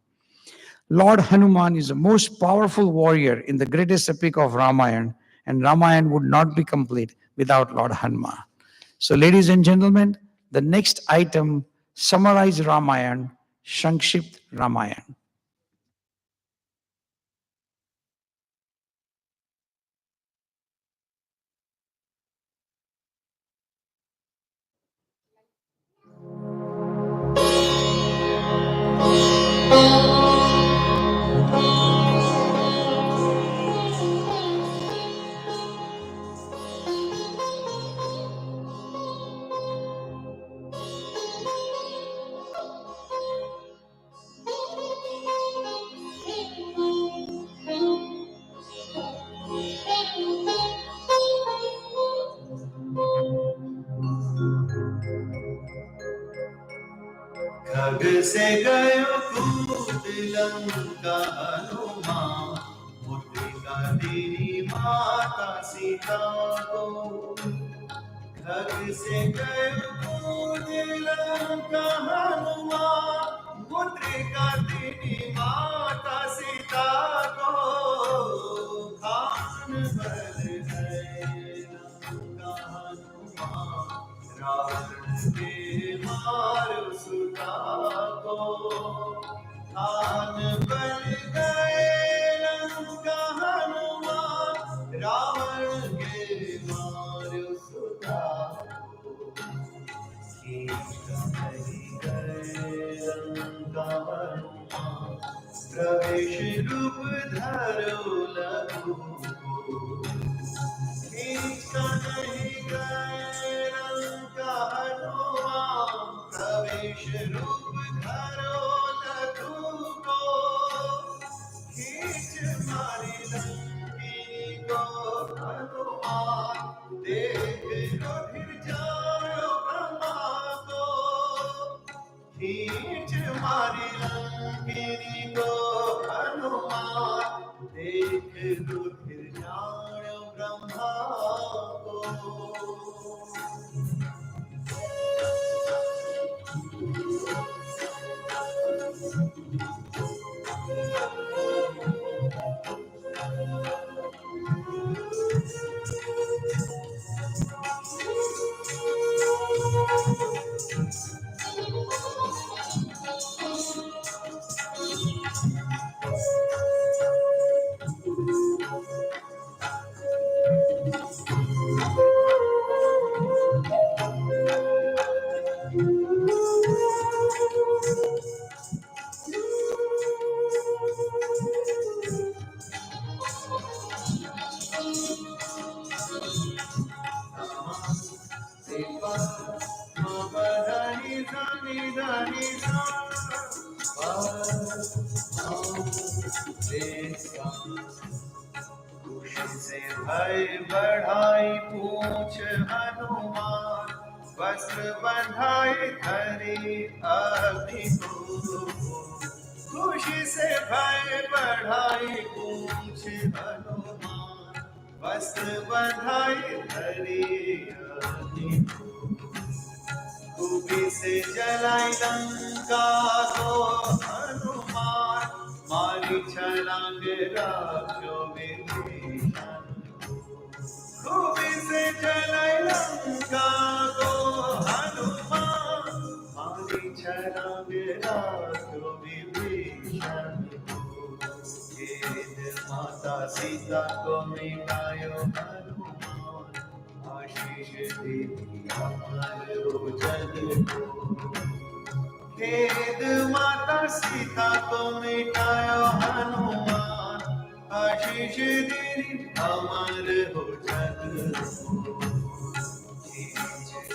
Lord Hanuman is the most powerful warrior in the greatest epic of Ramayana, and Ramayana would not be complete without Lord Hanuman. So, ladies and gentlemen, the next item, summarize Ramayana, Sankshipt Ramayana. खग से गयो कूद लंका हनुमान, मुद्रिका दीनी माता सीता को। खग से गयो कूद लंका हनुमान, मुद्रिका दीनी माता सीता को। खान बल गए लंका हनुमान, रावण के मारो सुता को। खान बल गए लंका हनुमान, रावण के मारो सुता को। खींच नहीं गए लंका हनुमान, प्रवेश रूप धरो लघु को। खींच नहीं गए लंका हनुमान, प्रवेश रूप धरो लघु को। खींच मारी लंकी को हनुमान, देख लो फिर जाओ ब्रह्मा को। खींच मारी लंकी को हनुमान, देख लो फिर जाओ ब्रह्मा को। खुशी से भय बढ़ाई पूछ हनुमान, वस्त्र बंधाई धरी अग्नि को। खुशी से भय बढ़ाई पूछ हनुमान, वस्त्र बंधाई धरी अग्नि को। खूबी से जलाई लंका को हनुमान, मारी छलांग राखो विभीषण को। खूबी से जलाई लंका को हनुमान, मारी छलांग राखो विभीषण को। खेद माता सीता को मिलायो हनुमान, आशीष दीनी हमारो जन को। खेद माता सीता को मिटायो हनुमान, आशीष दीनी हमारो जन को।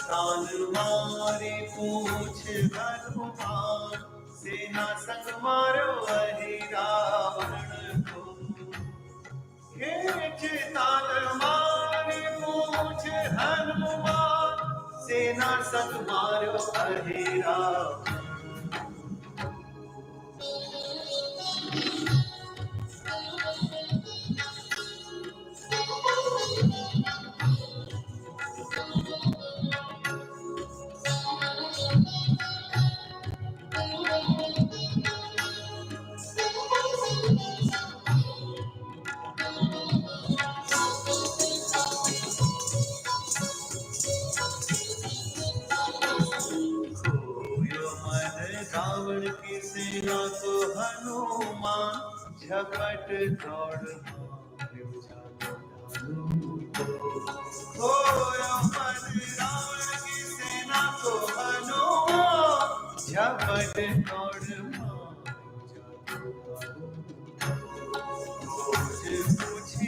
कान मारे पूछ हनुमान, सेना संग मारो वही रावण को। तान मारे पूछ हनुमान, सेना संग मारो वही रावण। खोयो मन रावण की सेना को हनुमान, झपट दौड़ मारो जानो को। खोयो मन रावण की सेना को हनुमान, झपट दौड़ मारो जानो को। खोज पूछी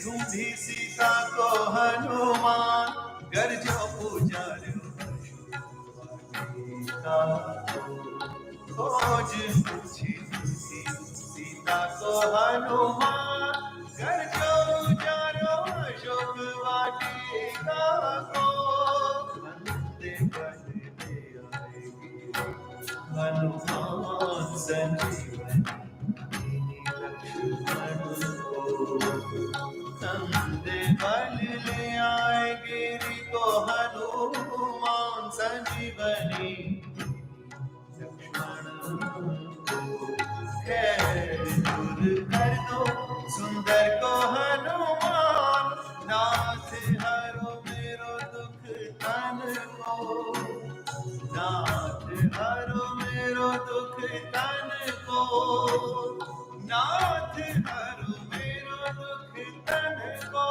ढूंढी सीता को हनुमान, गर्जो पुजारो खोज पूछी सीता को हनुमान, घर जो जारो अशोक वाटिका को। वंदे वंदे आएगी हनुमान संजीवनी लक्ष्मण को। वंदे बल ले आए गिरी को हनुमान संजीवनी लक्ष्मण को। खैर दूर कर दो सुंदर को हनुमान, नाथ हरो मेरो दुख तन को। नाथ हरो मेरो दुख तन को, नाथ हरो मेरो दुख तन को।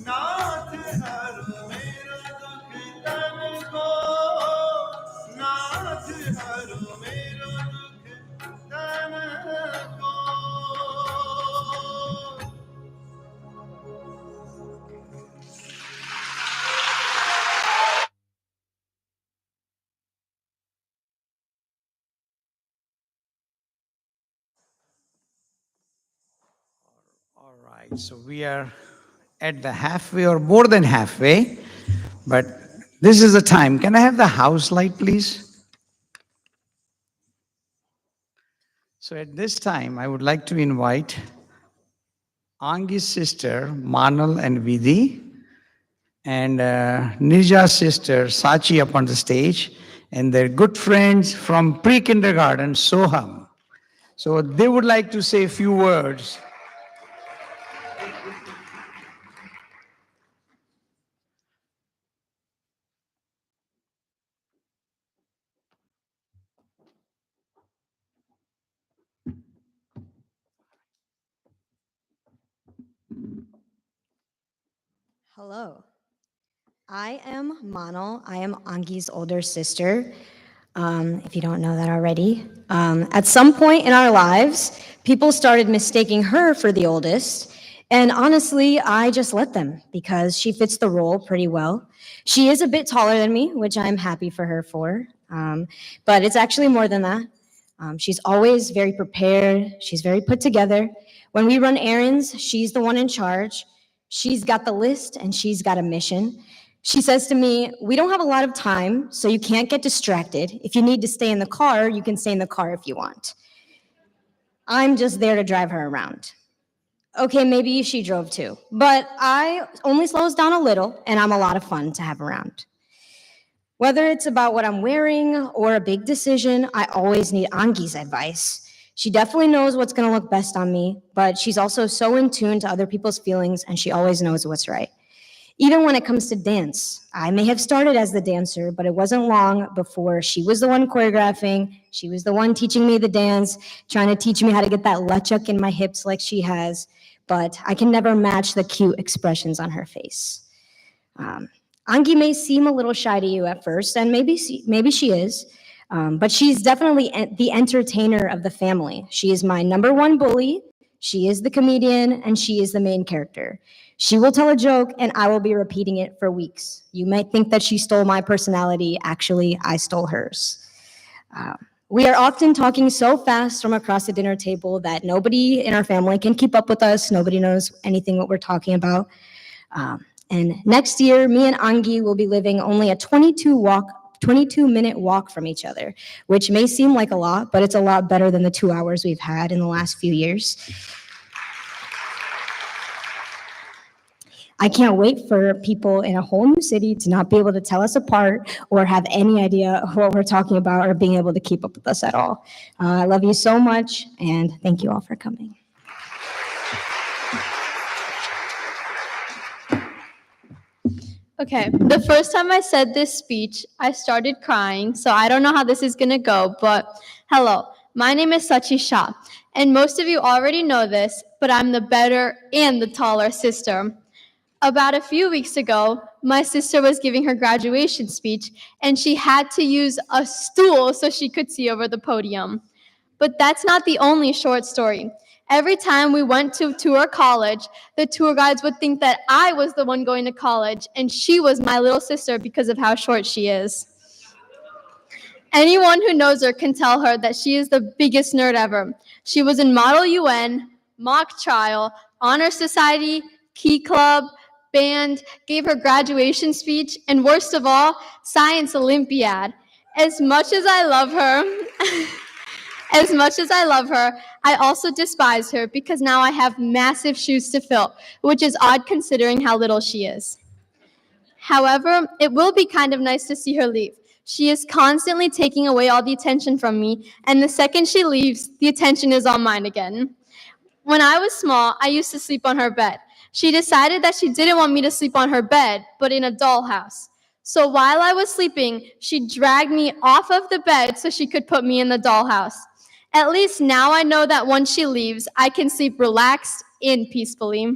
नाथ हरो मेरो दुख तन को, नाथ हरो मेरो दुख तन को। All right, so we are at the halfway or more than halfway, but this is the time. Can I have the house light, please? So at this time, I would like to invite Aangee's sister, Manal and Vidhi, and Neerja's sister, Sachi, up on the stage, and their good friends from pre-kindergarten, Soham. So they would like to say a few words. Hello. I am Manal. I am Aangee's older sister, if you don't know that already. At some point in our lives, people started mistaking her for the oldest, and honestly, I just let them because she fits the role pretty well. She is a bit taller than me, which I'm happy for her for, but it's actually more than that. She's always very prepared. She's very put together. When we run errands, she's the one in charge. She's got the list and she's got a mission. She says to me, "We don't have a lot of time, so you can't get distracted. If you need to stay in the car, you can stay in the car if you want. I'm just there to drive her around." Okay, maybe she drove too, but I only slows down a little, and I'm a lot of fun to have around. Whether it's about what I'm wearing or a big decision, I always need Aangee's advice. She definitely knows what's going to look best on me, but she's also so in tune to other people's feelings, and she always knows what's right. Even when it comes to dance, I may have started as the dancer, but it wasn't long before she was the one choreographing. She was the one teaching me the dance, trying to teach me how to get that lechuk in my hips like she has, but I can never match the cute expressions on her face. Aangee may seem a little shy to you at first, and maybe she is, but she's definitely the entertainer of the family. She is my number one bully, she is the comedian, and she is the main character. She will tell a joke, and I will be repeating it for weeks. You might think that she stole my personality. Actually, I stole hers. We are often talking so fast from across the dinner table that nobody in our family can keep up with us. Nobody knows anything what we're talking about. And next year, me and Aangee will be living only a 22-minute walk from each other, which may seem like a lot, but it's a lot better than the 2 hours we've had in the last few years. I can't wait for people in a whole new city to not be able to tell us apart or have any idea what we're talking about or being able to keep up with us at all. I love you so much, and thank you all for coming. Okay, the first time I said this speech, I started crying, so I don't know how this is gonna go, but hello, my name is Sachi Shah, and most of you already know this, but I'm the better and the taller sister. About a few weeks ago, my sister was giving her graduation speech, and she had to use a stool so she could see over the podium. But that's not the only short story. Every time we went to tour college, the tour guides would think that I was the one going to college, and she was my little sister because of how short she is. Anyone who knows her can tell her that she is the biggest nerd ever. She was in Model UN, mock trial, honor society, key club, band, gave her graduation speech, and worst of all, science Olympiad. As much as I love her, I also despise her because now I have massive shoes to fill, which is odd considering how little she is. However, it will be kind of nice to see her leave. She is constantly taking away all the attention from me, and the second she leaves, the attention is on mine again. When I was small, I used to sleep on her bed. She decided that she didn't want me to sleep on her bed, but in a dollhouse. So while I was sleeping, she dragged me off of the bed so she could put me in the dollhouse. At least now I know that once she leaves, I can sleep relaxed and peacefully.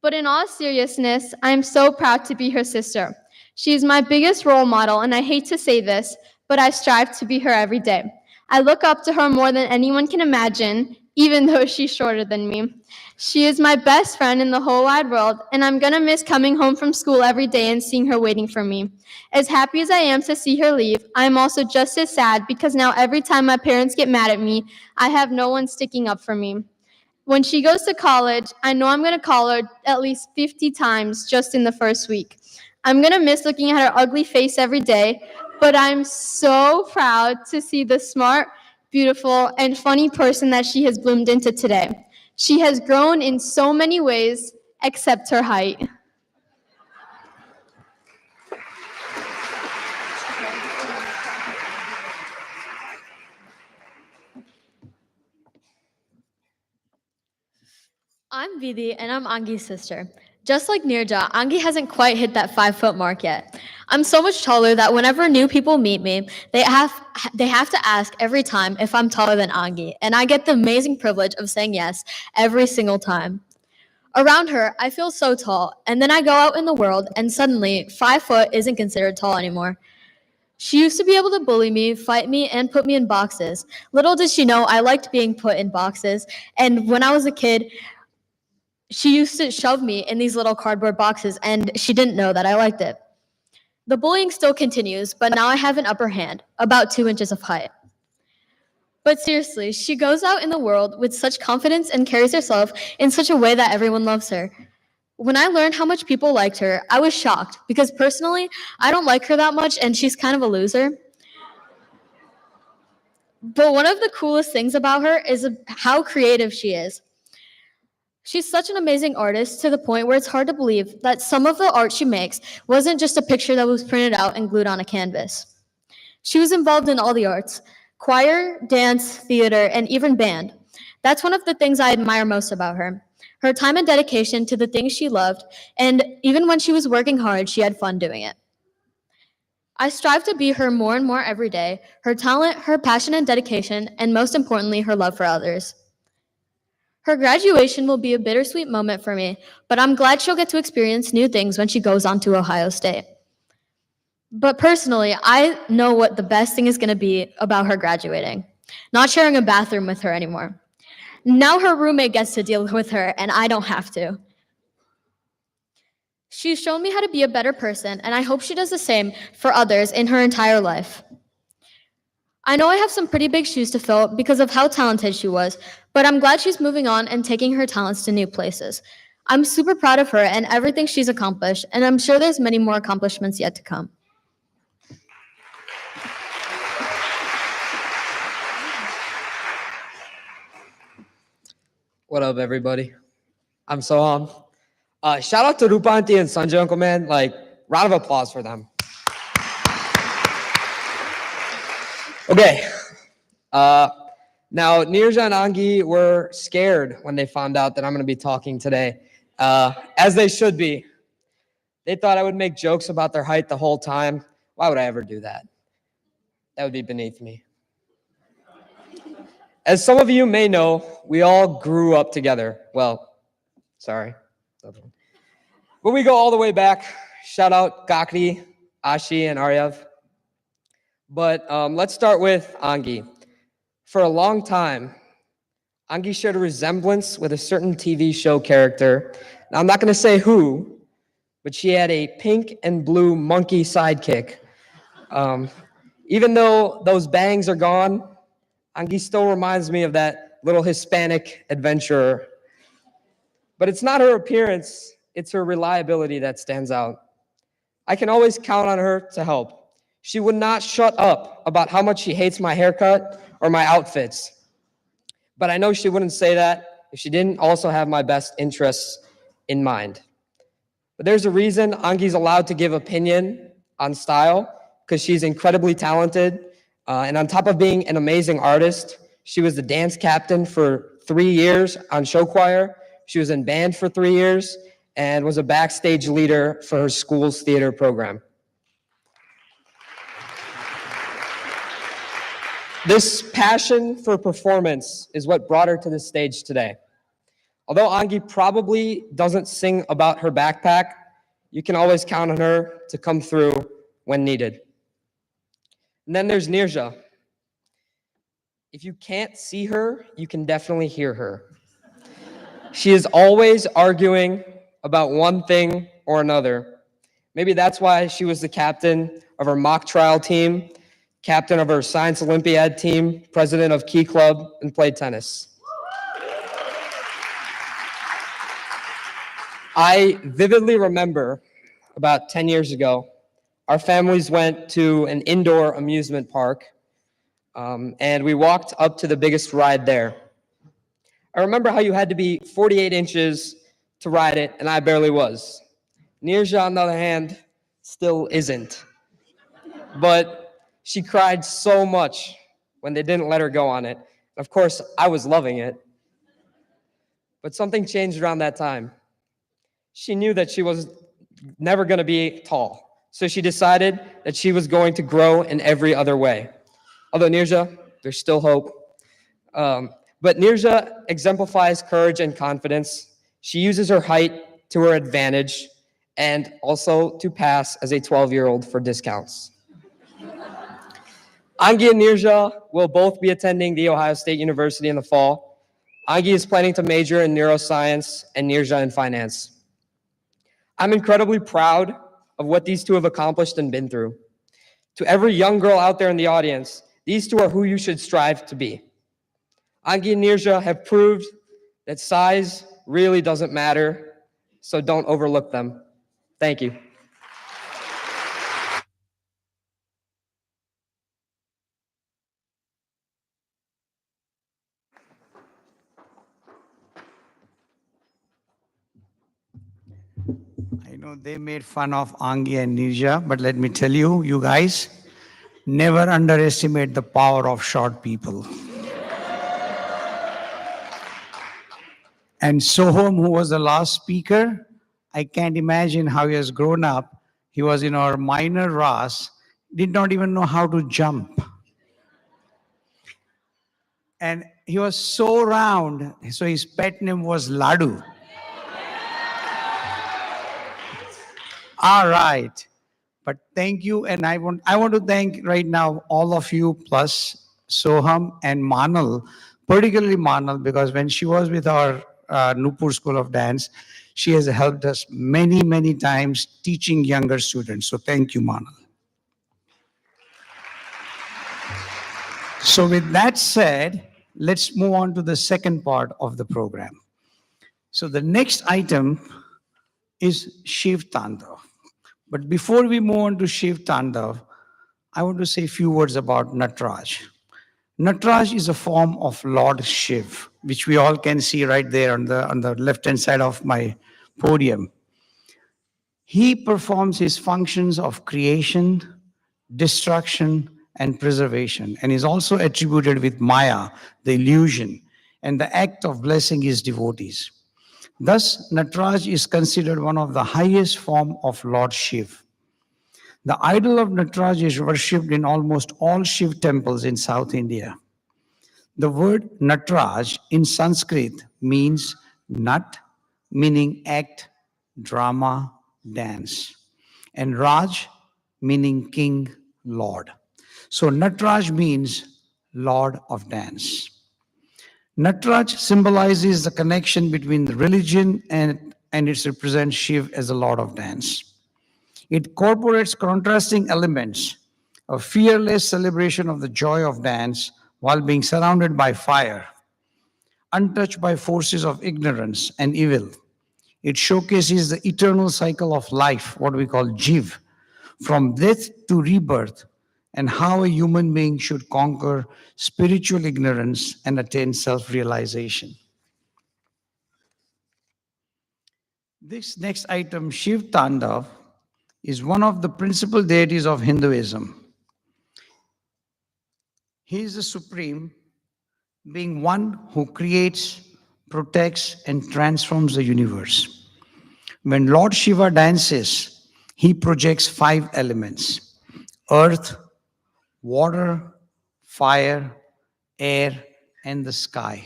But in all seriousness, I am so proud to be her sister. She is my biggest role model, and I hate to say this, but I strive to be her every day. I look up to her more than anyone can imagine, even though she's shorter than me. She is my best friend in the whole wide world, and I'm gonna miss coming home from school every day and seeing her waiting for me. As happy as I am to see her leave, I am also just as sad because now every time my parents get mad at me, I have no one sticking up for me. When she goes to college, I know I'm going to call her at least 50 times just in the first week. I'm going to miss looking at her ugly face every day, but I'm so proud to see the smart, beautiful, and funny person that she has bloomed into today. She has grown in so many ways, except her height. I'm Vidhi, and I'm Aangee's sister. Just like Neerja, Aangee hasn't quite hit that 5-foot mark yet. I'm so much taller that whenever new people meet me, they have to ask every time if I'm taller than Aangee, and I get the amazing privilege of saying yes every single time. Around her, I feel so tall, and then I go out in the world, and suddenly 5 foot isn't considered tall anymore. She used to be able to bully me, fight me, and put me in boxes. Little did she know I liked being put in boxes, and when I was a kid, she used to shove me in these little cardboard boxes, and she didn't know that I liked it. The bullying still continues, but now I have an upper hand, about 2 inches of height. But seriously, she goes out in the world with such confidence and carries herself in such a way that everyone loves her. When I learned how much people liked her, I was shocked because personally, I don't like her that much and she's kind of a loser. But one of the coolest things about her is how creative she is. She's such an amazing artist to the point where it's hard to believe that some of the art she makes wasn't just a picture that was printed out and glued on a canvas. She was involved in all the arts: choir, dance, theater, and even band. That's one of the things I admire most about her: her time and dedication to the things she loved, and even when she was working hard, she had fun doing it. I strive to be her more and more every day: her talent, her passion and dedication, and most importantly, her love for others. Her graduation will be a bittersweet moment for me, but I'm glad she'll get to experience new things when she goes on to Ohio State. But personally, I know what the best thing is going to be about her graduating: not sharing a bathroom with her anymore. Now her roommate gets to deal with her, and I don't have to. She's shown me how to be a better person, and I hope she does the same for others in her entire life. I know I have some pretty big shoes to fill because of how talented she was, but I'm glad she's moving on and taking her talents to new places. I'm super proud of her and everything she's accomplished, and I'm sure there's many more accomplishments yet to come. What up, everybody? I'm Soham. Shout out to Rupa Auntie and Sanjay Uncle, man. Like, round of applause for them. Okay. Now, Neerja and Aangee were scared when they found out that I'm going to be talking today, as they should be. They thought I would make jokes about their height the whole time. Why would I ever do that? That would be beneath me. As some of you may know, we all grew up together. Well, sorry. But we go all the way back. Shout out Gakri, Ashi, and Aryav. But let's start with Aangee. For a long time, Aangee shared a resemblance with a certain TV show character. Now, I'm not going to say who, but she had a pink and blue monkey sidekick. Even though those bangs are gone, Aangee still reminds me of that little Hispanic adventurer. But it's not her appearance, it's her reliability that stands out. I can always count on her to help. She would not shut up about how much she hates my haircut or my outfits. But I know she wouldn't say that if she didn't also have my best interests in mind. But there's a reason Aangee's allowed to give opinion on style, because she's incredibly talented. And on top of being an amazing artist, she was the dance captain for 3 years on show choir. She was in band for 3 years and was a backstage leader for her school's theater program. This passion for performance is what brought her to the stage today. Although Aangee probably doesn't sing about her backpack, you can always count on her to come through when needed. And then there's Neerja. If you can't see her, you can definitely hear her. She is always arguing about one thing or another. Maybe that's why she was the captain of her mock trial team, captain of her science Olympiad team, president of Key Club, and played tennis. I vividly remember about 10 years ago, our families went to an indoor amusement park, and we walked up to the biggest ride there. I remember how you had to be 48 inches to ride it, and I barely was. Neerja, on the other hand, still isn't. But she cried so much when they didn't let her go on it. Of course, I was loving it. But something changed around that time. She knew that she was never going to be tall. So she decided that she was going to grow in every other way. Although Neerja, there's still hope. But Neerja exemplifies courage and confidence. She uses her height to her advantage and also to pass as a 12-year-old for discounts. Aangee and Neerja will both be attending The Ohio State University in the fall. Aangee is planning to major in neuroscience and Neerja in finance. I'm incredibly proud of what these two have accomplished and been through. To every young girl out there in the audience, these two are who you should strive to be. Aangee and Neerja have proved that size really doesn't matter, so don't overlook them. Thank you. I know they made fun of Aangee and Neerja, but let me tell you, you guys, never underestimate the power of short people. And Soham, who was the last speaker, I can't imagine how he has grown up. He was in our minor RAS, did not even know how to jump. And he was so round, so his pet name was Ladu. All right. But thank you, and I want to thank right now all of you, plus Soham and Manal, particularly Manal, because when she was with our Nupur School of Dance, she has helped us many, many times teaching younger students. So thank you, Manal. So with that said, let's move on to the second part of the program. So the next item is Shiv Tandav. But before we move on to Shiv Tandav, I want to say a few words about Nataraj. Nataraj is a form of Lord Shiv, which we all can see right there on the left-hand side of my podium. He performs his functions of creation, destruction, and preservation, and is also attributed with Maya, the illusion, and the act of blessing his devotees. Thus, Nataraj is considered one of the highest form of Lord Shiv. The idol of Nataraj is worshipped in almost all Shiv temples in South India. The word Nataraj in Sanskrit means nat, meaning act, drama, dance, and Raj, meaning king, lord. So Nataraj means Lord of Dance. Nataraj symbolizes the connection between the religion and it represents Shiv as the Lord of Dance. It incorporates contrasting elements, a fearless celebration of the joy of dance while being surrounded by fire, untouched by forces of ignorance and evil. It showcases the eternal cycle of life, what we call Jiv, from death to rebirth, and how a human being should conquer spiritual ignorance and attain self-realization. This next item, Shiv Tandav, is one of the principal deities of Hinduism. He is the supreme, being one who creates, protects, and transforms the universe. When Lord Shiva dances, he projects 5 elements: earth, water, fire, air, and the sky.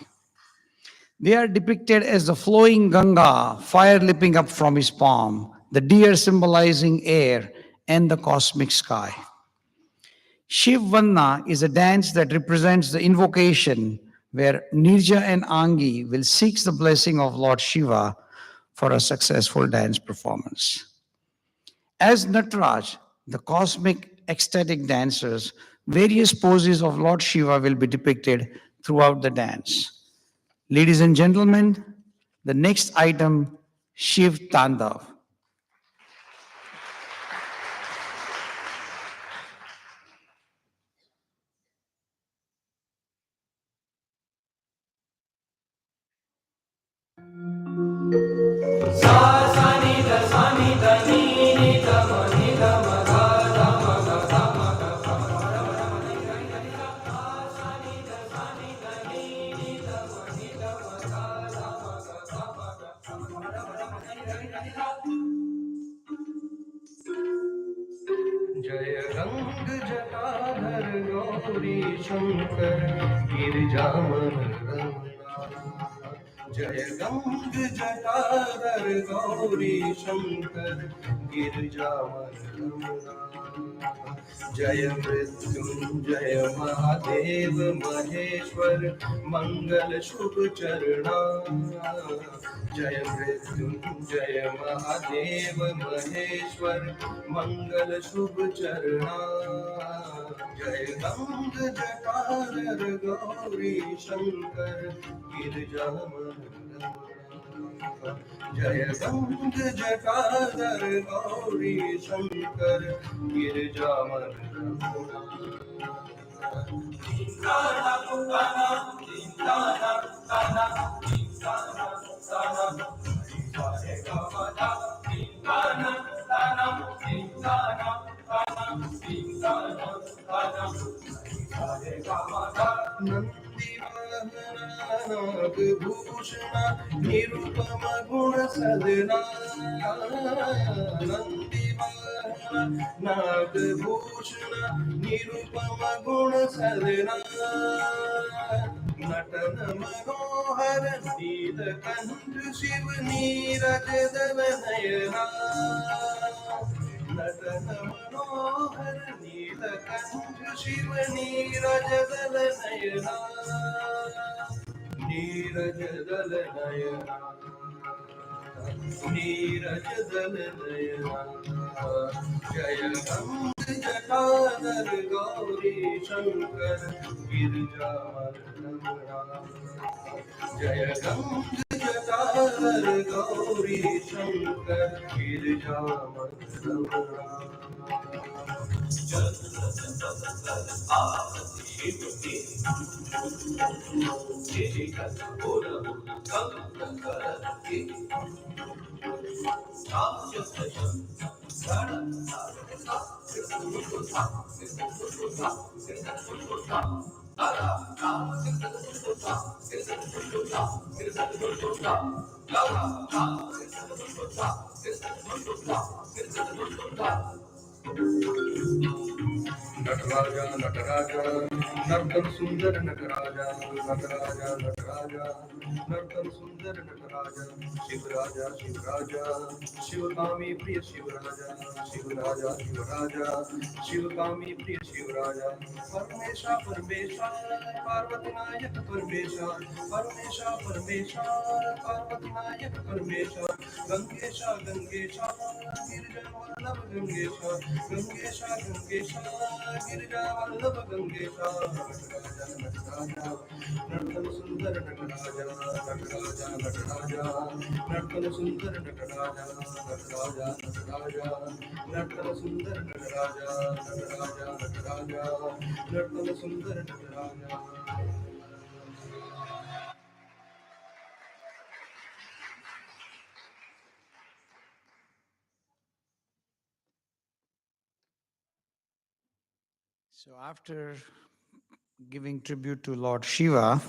They are depicted as the flowing Ganga, fire leaping up from his palm, the deer symbolizing air, and the cosmic sky. Shiv Vanna is a dance that represents the invocation where Neerja and Aangee will seek the blessing of Lord Shiva for a successful dance performance. As Nataraj, the cosmic ecstatic dancers, various poses of Lord Shiva will be depicted throughout the dance. Ladies and gentlemen, the next item, Shiv Tandav. जय रंग जटाधर गौरी शंकर गिरिजामन रमना जय रंग जटाधर गौरी शंकर गिरिजामन रमना जय मृत्युंजय महादेव महेश्वर मंगल शुभ चरणा। जय मृत्युंजय महादेव महेश्वर मंगल शुभ चरणा। जय गंग जटाधर गौरी शंकर गिरिजामन। जय गंग जटाधर गौरी शंकर गिरिजामन। नागभूषण निरुपम गुण सदना। नंदीवाहन नागभूषण निरुपम गुण सदना। नटन मनोहर नीलकंठ शिव नीरज दल नयना। नटन मनोहर नीलकंठ शिव नीरज दल नयना। नीरज दल नयना। नीरज दल नयना। जय गंग जटाधर गौरी शंकर गिरिजामन। जय गंग जटाधर गौरी शंकर गिरिजामन। नटराजा नटराजा नर्तन सुंदर नटराजा। नटराजा नटराजा नर्तन सुंदर नटराजा। शिवराजा शिवराजा शिवकामी प्रिय शिवराजा। शिवराजा शिवराजा शिवकामी प्रिय शिवराजा। परमेशा परमेशा पार्वती नायक परमेशा। परमेशा परमेशा पार्वती नायक परमेशा। गंगेशा गंगेशा गिरिजा वल्लभ गंगेशा। गंगेशा गंगेशा गिरिजा वल्लभ गंगेशा। नटराजा नटराजा नर्तन सुंदर नटराजा। नटराजा नटराजा नर्तन सुंदर नटराजा। नटराजा नटराजा नर्तन सुंदर नटराजा। नटराजा नटराजा नर्तन सुंदर Nataraja. So after giving tribute to Lord Shiva,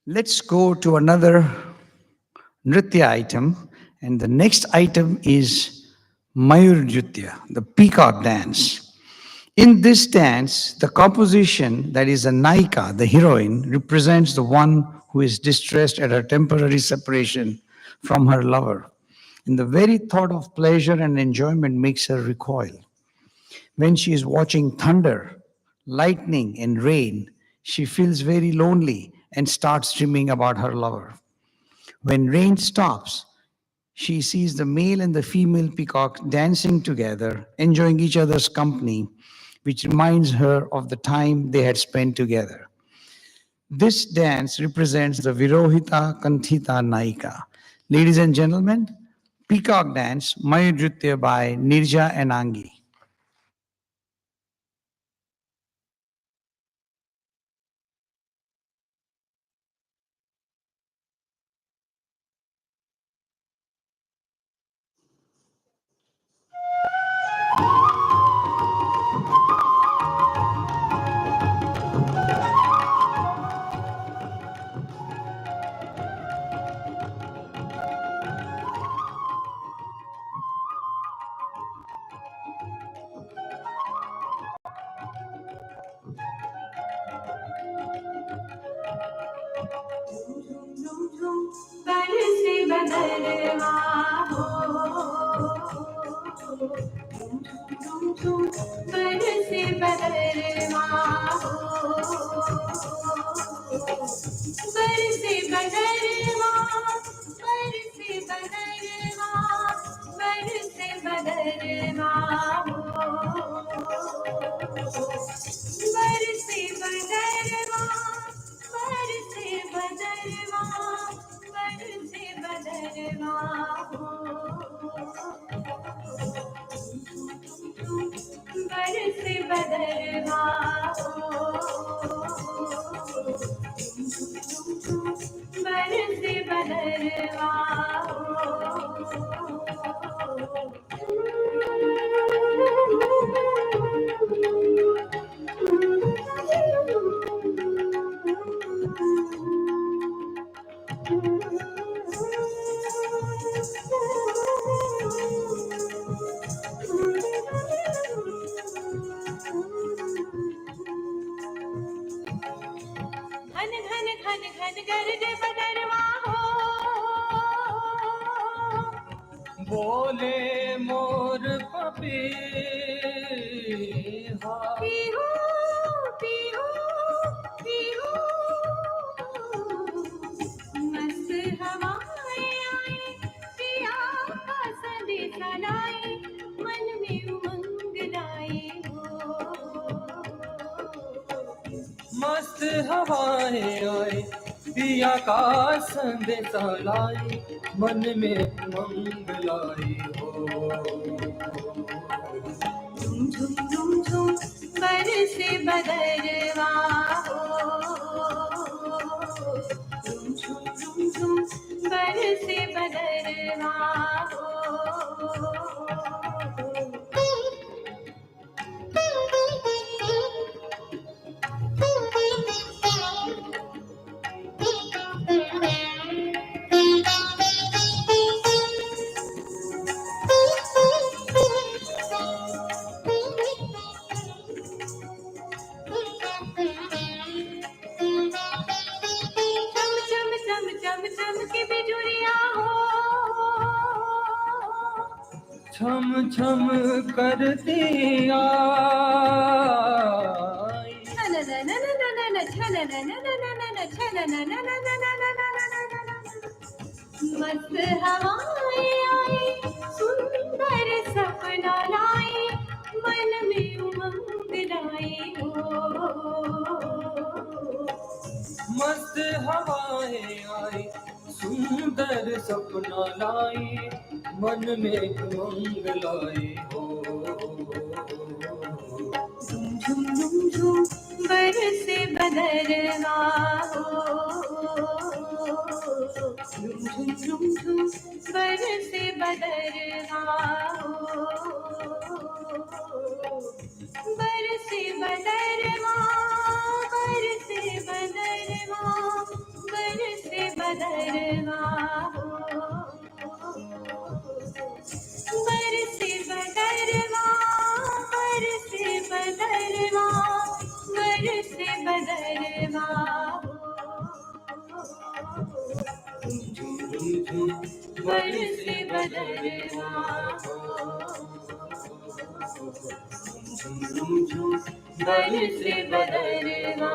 let's go to another Nritya item. And the next item is Mayur Nritya, the peacock dance. In this dance, the composition, that is a Naika, the heroine, represents the one who is distressed at her temporary separation from her lover. And the very thought of pleasure and enjoyment makes her recoil. When she is watching thunder, lightning, and rain, she feels very lonely and starts dreaming about her lover. When rain stops, she sees the male and the female peacock dancing together, enjoying each other's company, which reminds her of the time they had spent together. This dance represents the Virohita Kanthita Naika. Ladies and gentlemen, Peacock Dance, Mayur by Neerja and Aangee. बरसे बदरवा हो, बरसे घन घन घन घन गरजे बदरवा हो बोले मोर पपीहा पीहू पीहू पीहू मस्त हवाएं आई पिया का संदेशा लाई मन में उमंग लाई हो मस्त हवाएं आए पिया का संदेशा लाई मन में उमंग लाई हो झुम झुम झुम झुम बरसे बदरवा हो झुम झुम झुम झुम बरसे बदरवा हो चम चम चम चम चम के बिजुरिया हो छम छम करती आई मस्त हवाएं आई सुंदर सपना लाई मन में उमंग लाई हो मस्त हवाएं आई सुंदर सपना लाई मन में उमंग लाई हो झुम झुम झुम झुम बरसे बदरवा हो झुम झुम झुम झुम बरसे बदरवा हो बरसे बदरवा बरसे बदरवा बरसे बदरवा हो बरसे बदरवा बरसे बदरवा बरसे बदरवा बरसे बदरवा बरसे बदरवा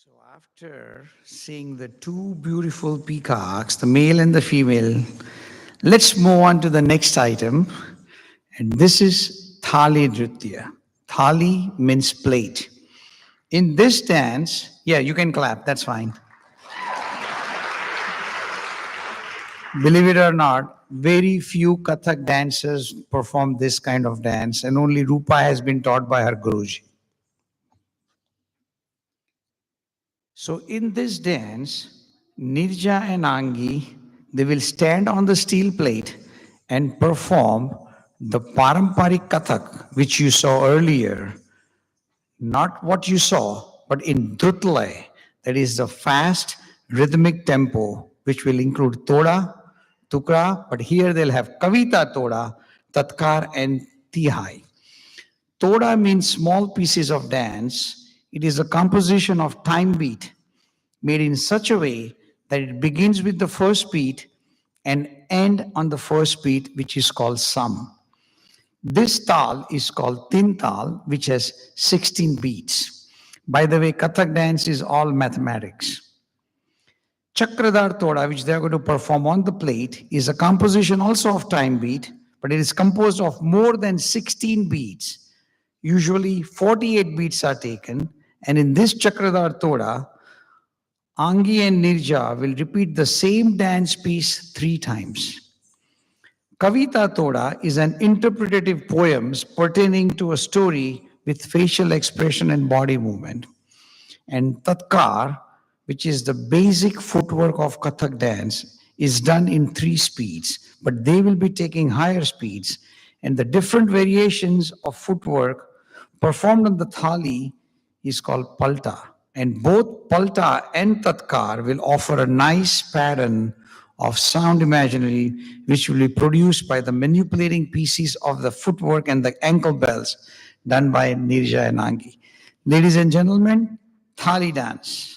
So after seeing the two beautiful peacocks, the male and the female, let's move on to the next item. And this is Thali Nritya. Thali means plate. In this dance, yeah, you can clap, that's fine. Believe it or not, very few Kathak dancers perform this kind of dance, and only Rupa has been taught by her Guruji. So in this dance, Neerja and Aangee, they will stand on the steel plate and perform the Paramparik Kathak, which you saw earlier. Not what you saw, but in Drutlay, that is the fast rhythmic tempo, which will include Toda, Tukra, but here they'll have Kavita Toda, Tatkar, and Tihai. Toda means small pieces of dance. It is a composition of time beat made in such a way that it begins with the first beat and end on the first beat, which is called Sam. This tal is called Tin Tal, which has 16 beats. By the way, Kathak dance is all mathematics. Chakradhar Toda, which they are going to perform on the plate, is a composition also of time beat, but it is composed of more than 16 beats. Usually 48 beats are taken, and in this Chakradhar Toda, Aangee and Neerja will repeat the same dance piece 3 times. Kavita Toda is an interpretative poem pertaining to a story with facial expression and body movement. And Tatkar, which is the basic footwork of Kathak dance, is done in 3 speeds, but they will be taking higher speeds. And the different variations of footwork performed on the thali is called palta. And both palta and tatkar will offer a nice pattern of sound imaginary, which will be produced by the manipulating pieces of the footwork and the ankle bells done by Neerja and Aangee. Ladies and gentlemen, Thali dance.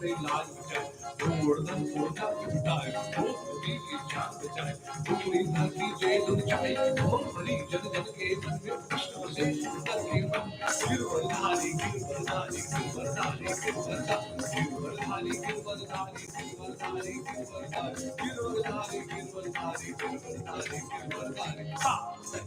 से लाल जाए गोवर्धन कोटा उठाए भोगी की चांद जाए पूरी धरती जय धुन जाए ओम हरि जन जन के मन में कृष्ण बसे करके मन गिरवरधारी गिरवरधारी गिरवरधारी गिरवरधारी गिरवरधारी गिरवरधारी गिरवरधारी गिरवरधारी गिरवरधारी गिरवरधारी गिरवरधारी गिरवरधारी हा हा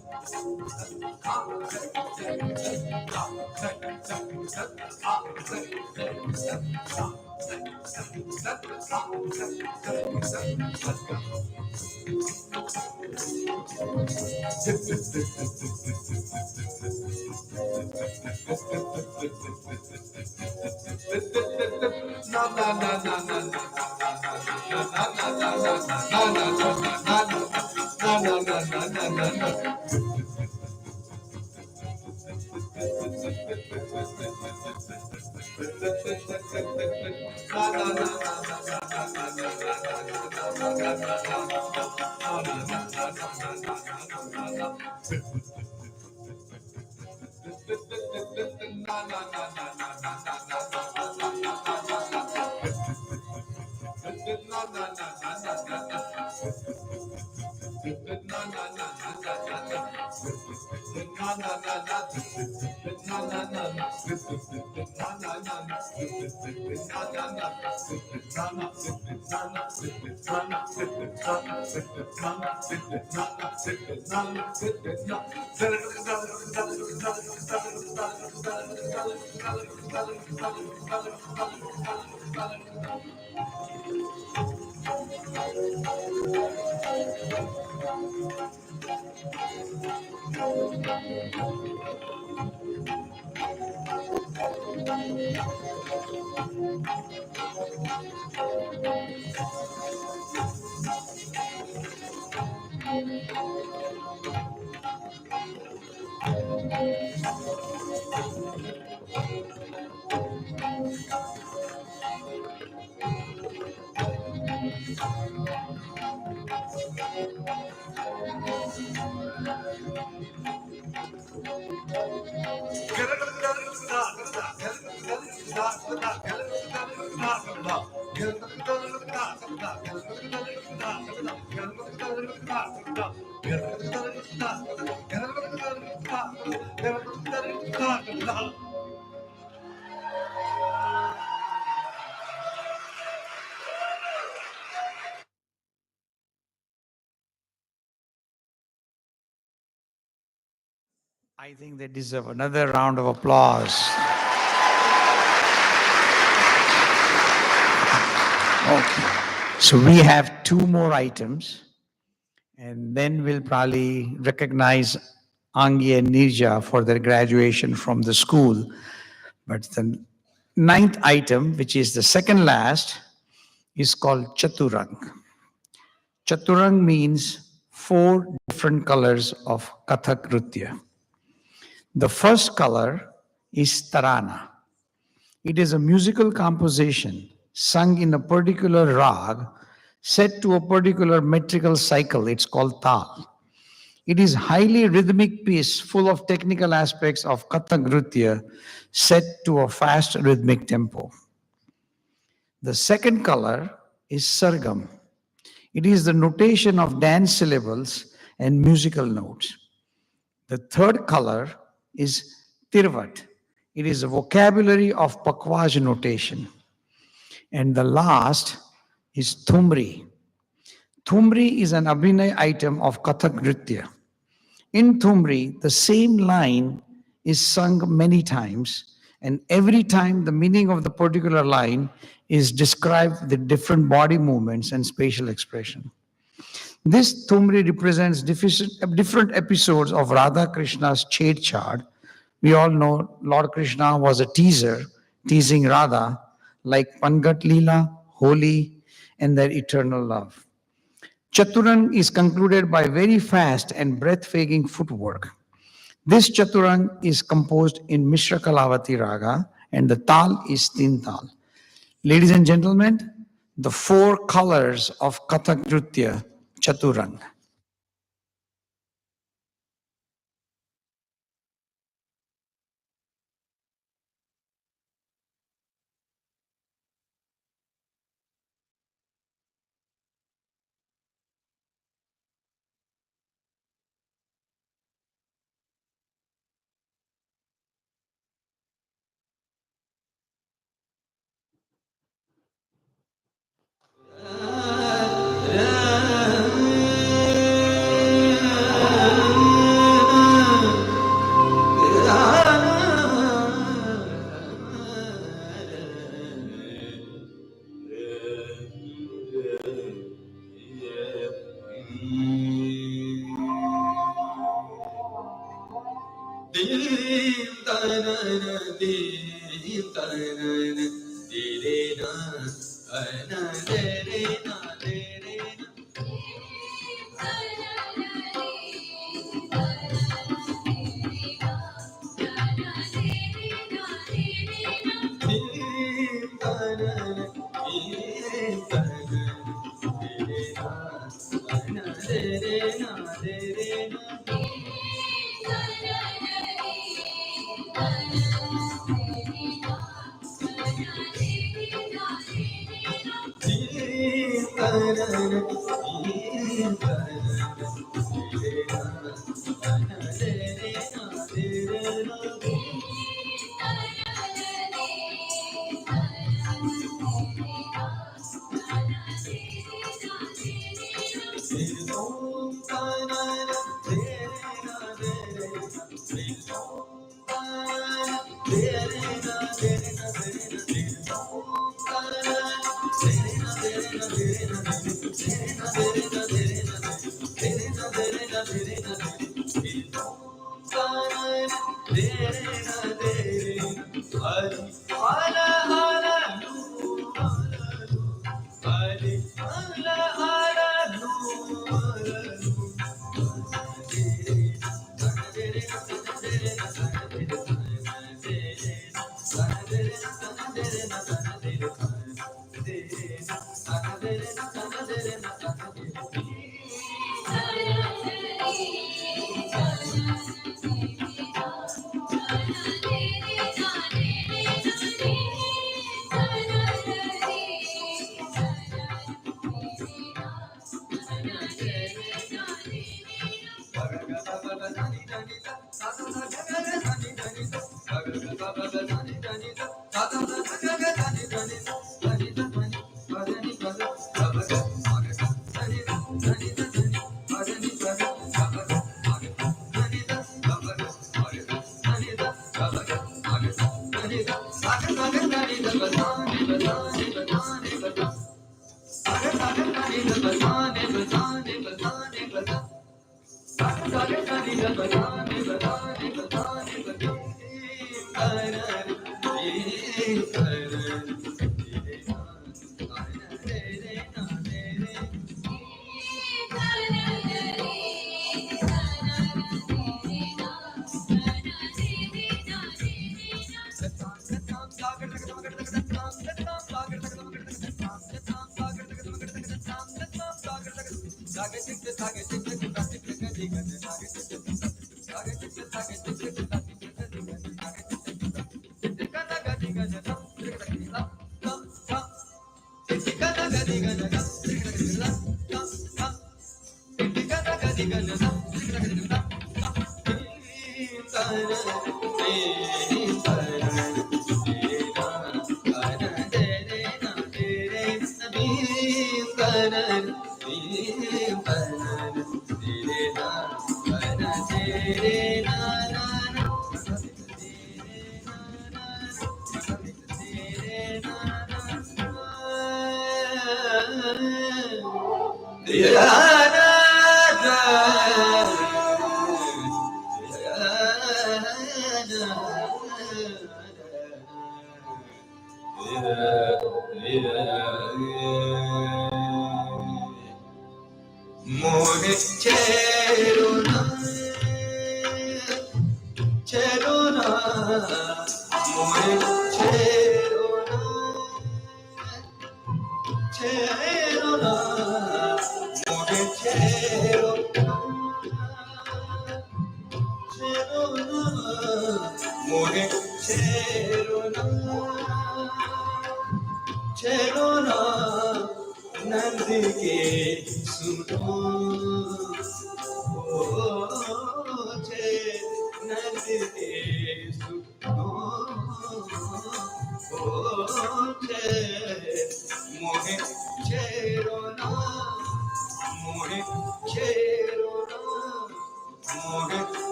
I think they deserve another round of applause. Okay. So we have two more items, and then we'll probably recognize Aangee and Neerja for their graduation from the school. But the ninth item, which is the second last, is called Chaturang. Chaturang means 4 different colors of Kathak Nritya. The first color is Tarana. It is a musical composition sung in a particular rag set to a particular metrical cycle. It's called Tal. It is highly rhythmic piece full of technical aspects of Kathak Nritya set to a fast rhythmic tempo. The second color is Sargam. It is the notation of dance syllables and musical notes. The third color is Tirvat. It is a vocabulary of Pakvaj notation. And the last is Thumri. Thumri is an Abhinay item of Kathak Nritya. In Thumri, the same line is sung many times, and every time the meaning of the particular line is described with different body movements and spatial expression. This Thumri represents different episodes of Radha Krishna's Chhed. We all know Lord Krishna was a teaser, teasing Radha, like Pangat Leela, Holi, and their eternal love. Chaturang is concluded by very fast and breathtaking footwork. This Chaturang is composed in Mishra Kalavati Raga, and the Tal is Tin Tal. Ladies and gentlemen, the 4 colors of Kathak Nritya, Chaturang.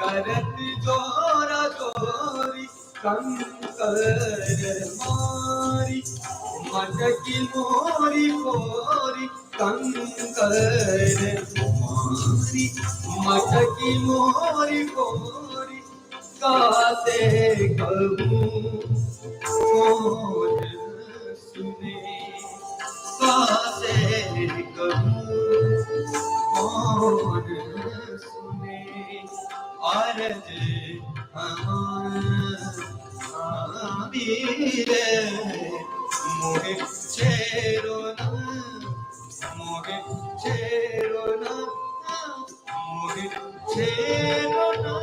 करत जोरा जोरी कंकर मारी मटकी मोरी मोरी कंकर मारी मटकी मोरी मोरी काते कहूँ कौन सुने काते कहूँ कौन सुने अरज मीरे मोहे छेरो ना मोहे छेरो ना मोहे छेरो ना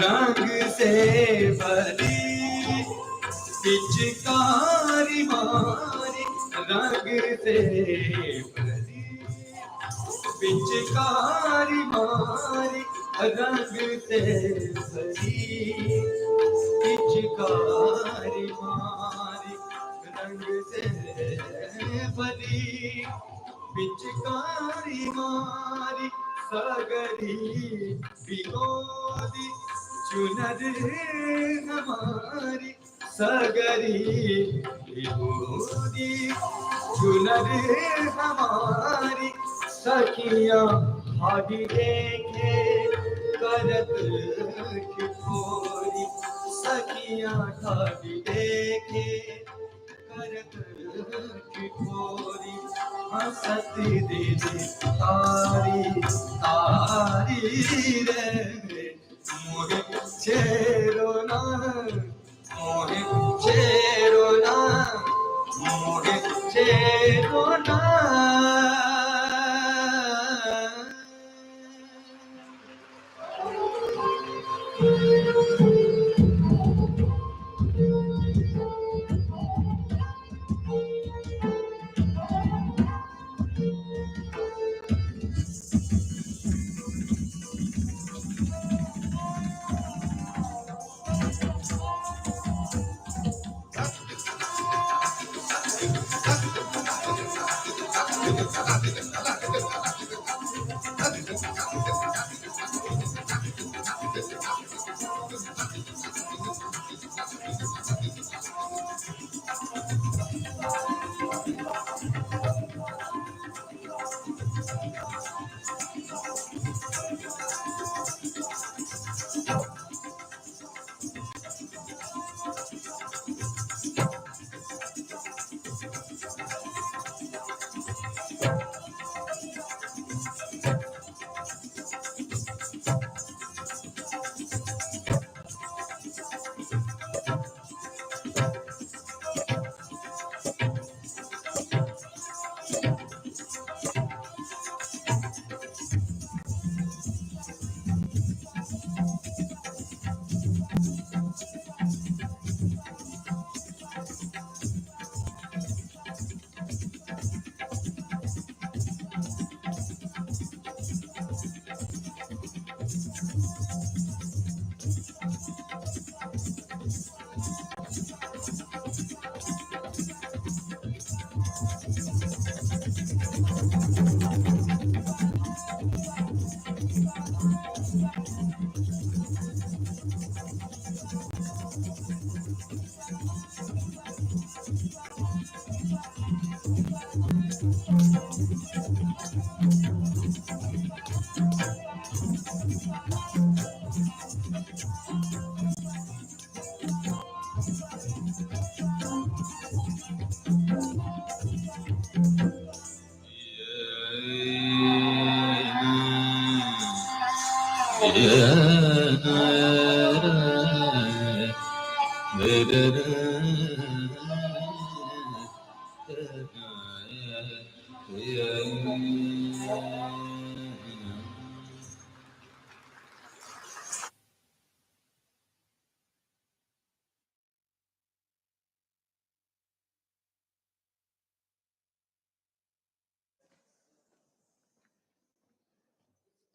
रंग से भरी पिचकारी मारी रंग से भरी पिचकारी मारी रंग से भरी पिचकारी मारी रंग से भरी पिचकारी मारी सगरी विनोदी चुनर हमारी सगरी विनोदी चुनर हमारी सखियां भागी देखे करत ठिठोरी सखियां भागी देखे करत ठिठोरी हंसत दिल तारी तारी रे मोहे छेरो ना मोहे छेरो ना मोहे छेरो ना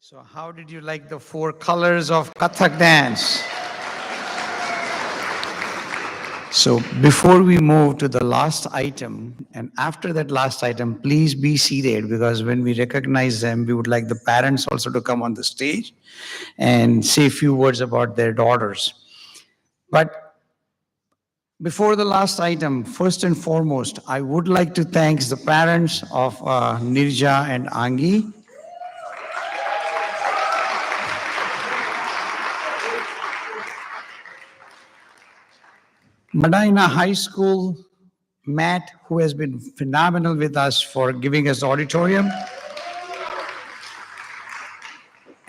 So how did you like the 4 colors of Kathak dance? So before we move to the last item, and after that last item, please be seated, because when we recognize them, we would like the parents also to come on the stage and say a few words about their daughters. But before the last item, first and foremost, I would like to thank the parents of Neerja and Aangee. Medina High School, Matt, who has been phenomenal with us for giving us the auditorium.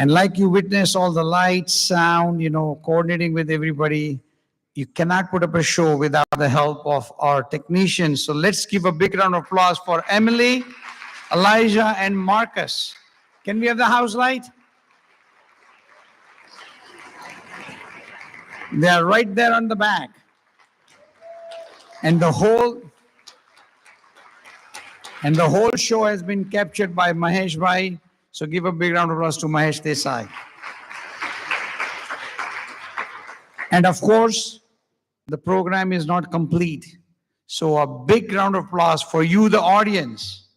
And like you witness all the lights, sound, coordinating with everybody, you cannot put up a show without the help of our technicians. So let's give a big round of applause for Emily, Elijah, and Marcus. Can we have the house light? They are right there on the back. And the whole show has been captured by Mahesh Bhai. So give a big round of applause to Mahesh Desai. And of course, the program is not complete. So a big round of applause for you, the audience.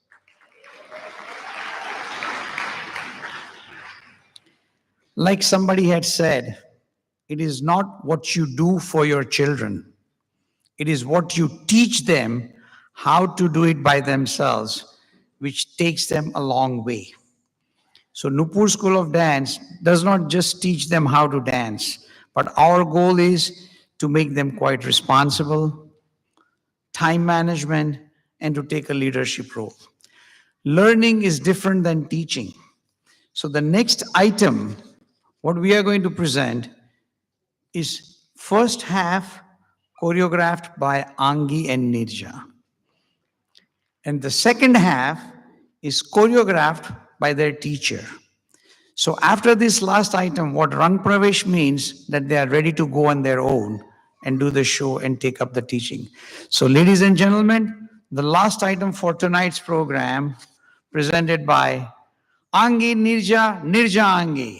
Like somebody had said, it is not what you do for your children. It is what you teach them how to do it by themselves, which takes them a long way. So Nupur School of Dance does not just teach them how to dance, but our goal is to make them quite responsible, time management, and to take a leadership role. Learning is different than teaching. So the next item, what we are going to present, is first half choreographed by Aangee and Neerja. And the second half is choreographed by their teacher. So after this last item, what RangPravesh means that they are ready to go on their own and do the show and take up the teaching. So ladies and gentlemen, the last item for tonight's program, presented by Aangee Neerja, Neerja Aangee.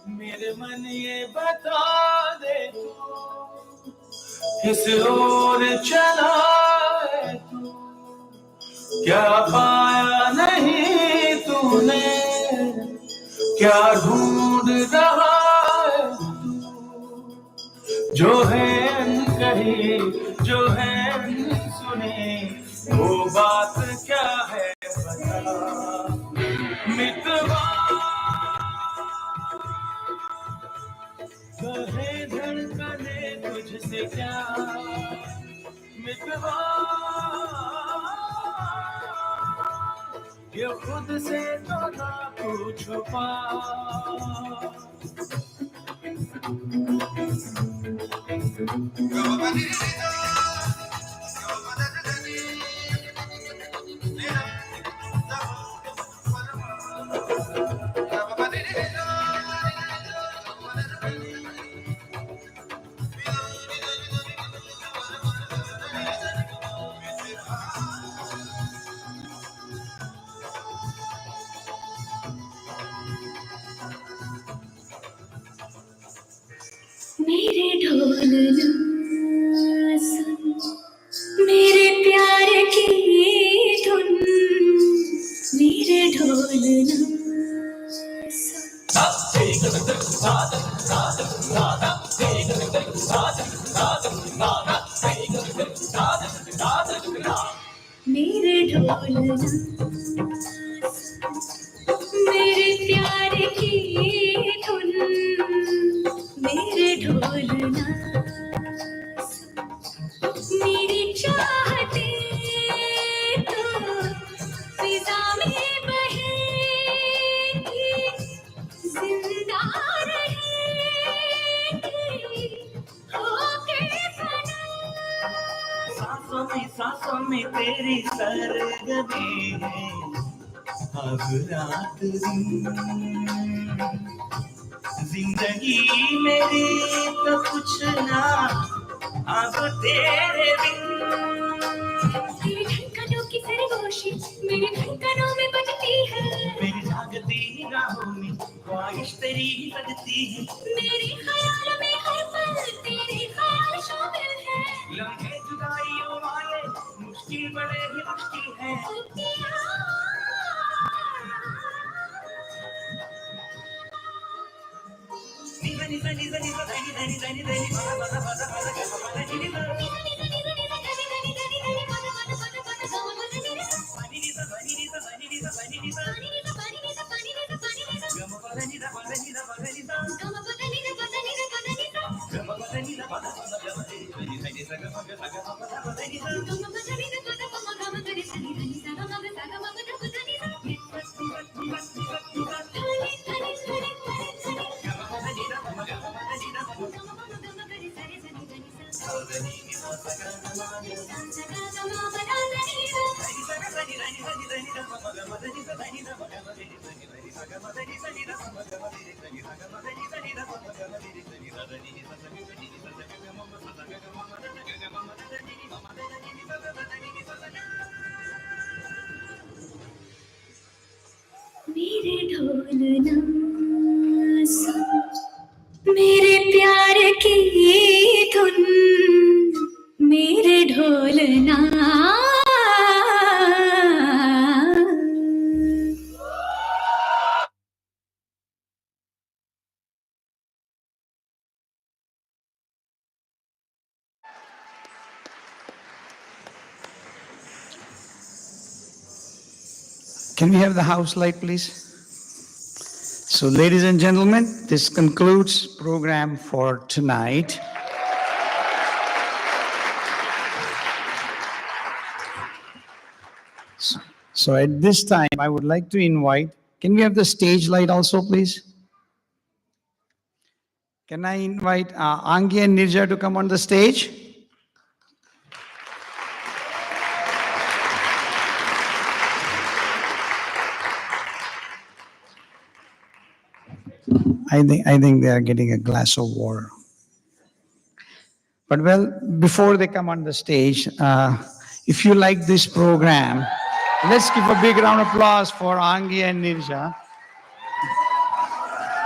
मेरे मन ये बता दे तू किस ओर चला है तू क्या पाया नहीं तूने क्या ढूंढ रहा है तू जो है अनकही जो है अनसुनी वो बात क्या है बता मितवा कहे धड़कने तुझसे क्या मितवा ये खुद से तो ना तू छुपा मेरे ढोलना सुन मेरे प्यार की धुन मेरे ढोलना मेरे ढोलना मेरे प्यार की धुन मेरे ढोलना मेरी चाहते तो फिजा में बहेगी जिंदा रहेगी होके फना तेरी सरगमी है अब रात दिन जिंदगी मेरी तो कुछ ना अब तेरे बिन तेरी धड़कनों की सरगोशी मेरी धड़कनों में बजती है मेरी जागती निगाहों में ख्वाहिश तेरी ही लगती है मेरे ख्याल में हर पल तेरे ख्याल शामिल है लम्हे जुदाइयों वाले मुश्किल बड़े ही मुश्किल है मेरे ढोलना सुन मेरे प्यार की धुन मेरे ढोलना Can we have the house light, please? So, ladies and gentlemen, this concludes program for tonight. So at this time, I would like to invite, can we have the stage light also, please? Can I invite Aangee and Neerja to come on the stage? I think they are getting a glass of water. But well, before they come on the stage, if you like this program, let's give a big round of applause for Aangee and Neerja.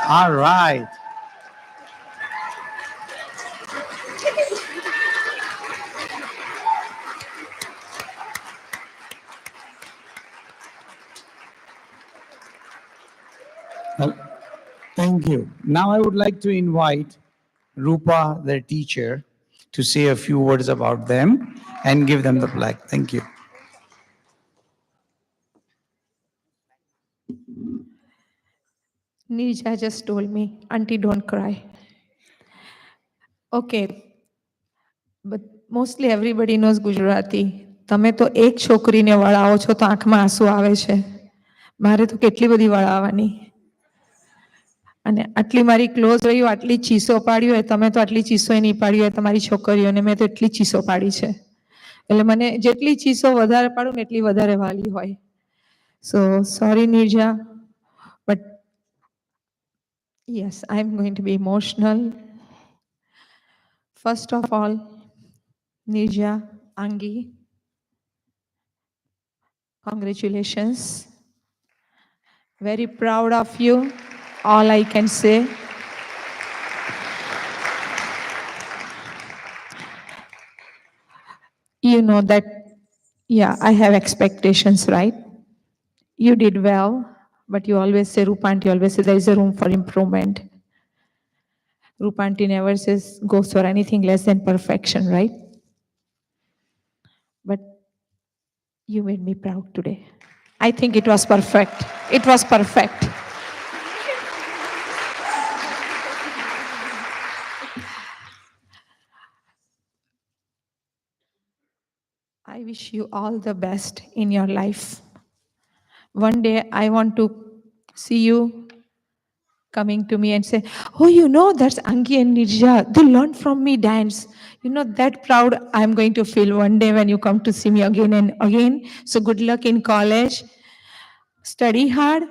All right. Well, thank you. Now I would like to invite Rupa, their teacher, to say a few words about them and give them the plaque. Thank you. Neerja just told me, Auntie, don't cry. Okay, but mostly everybody knows Gujarati. તમે તો એક છોકરીને વળાવો છો તો આંખમાં આંસુ આવે છે. મારે તો કેટલી બધી વળાવવાની. અને આટલી મારી ક્લોઝ રહ્યું, આટલી ચીસો પાડી હોય, તમે તો આટલી ચીસો નહીં પાડી હોય તમારી છોકરીઓને, મેં તો એટલી ચીસો પાડી છે. એટલે મને જેટલી ચીસો વધારે પાડું ને એટલી વધારે વાલી હોય. સો sorry Nirja, but yes, I'm going to be emotional. First of all, Neerja, Aangee, congratulations. Very proud of you, all I can say. You know that, yeah, I have expectations, right? You did well, but you always say, Rupanti always say there is a room for improvement. Rupanti never says, goes for anything less than perfection, right? But you made me proud today. I think it was perfect. It was perfect. I wish you all the best in your life. One day I want to see you coming to me and say, "Oh, that's Aangee and Neerja. They learned from me dance. That proud I'm going to feel one day when you come to see me again and again. So good luck in college. Study hard,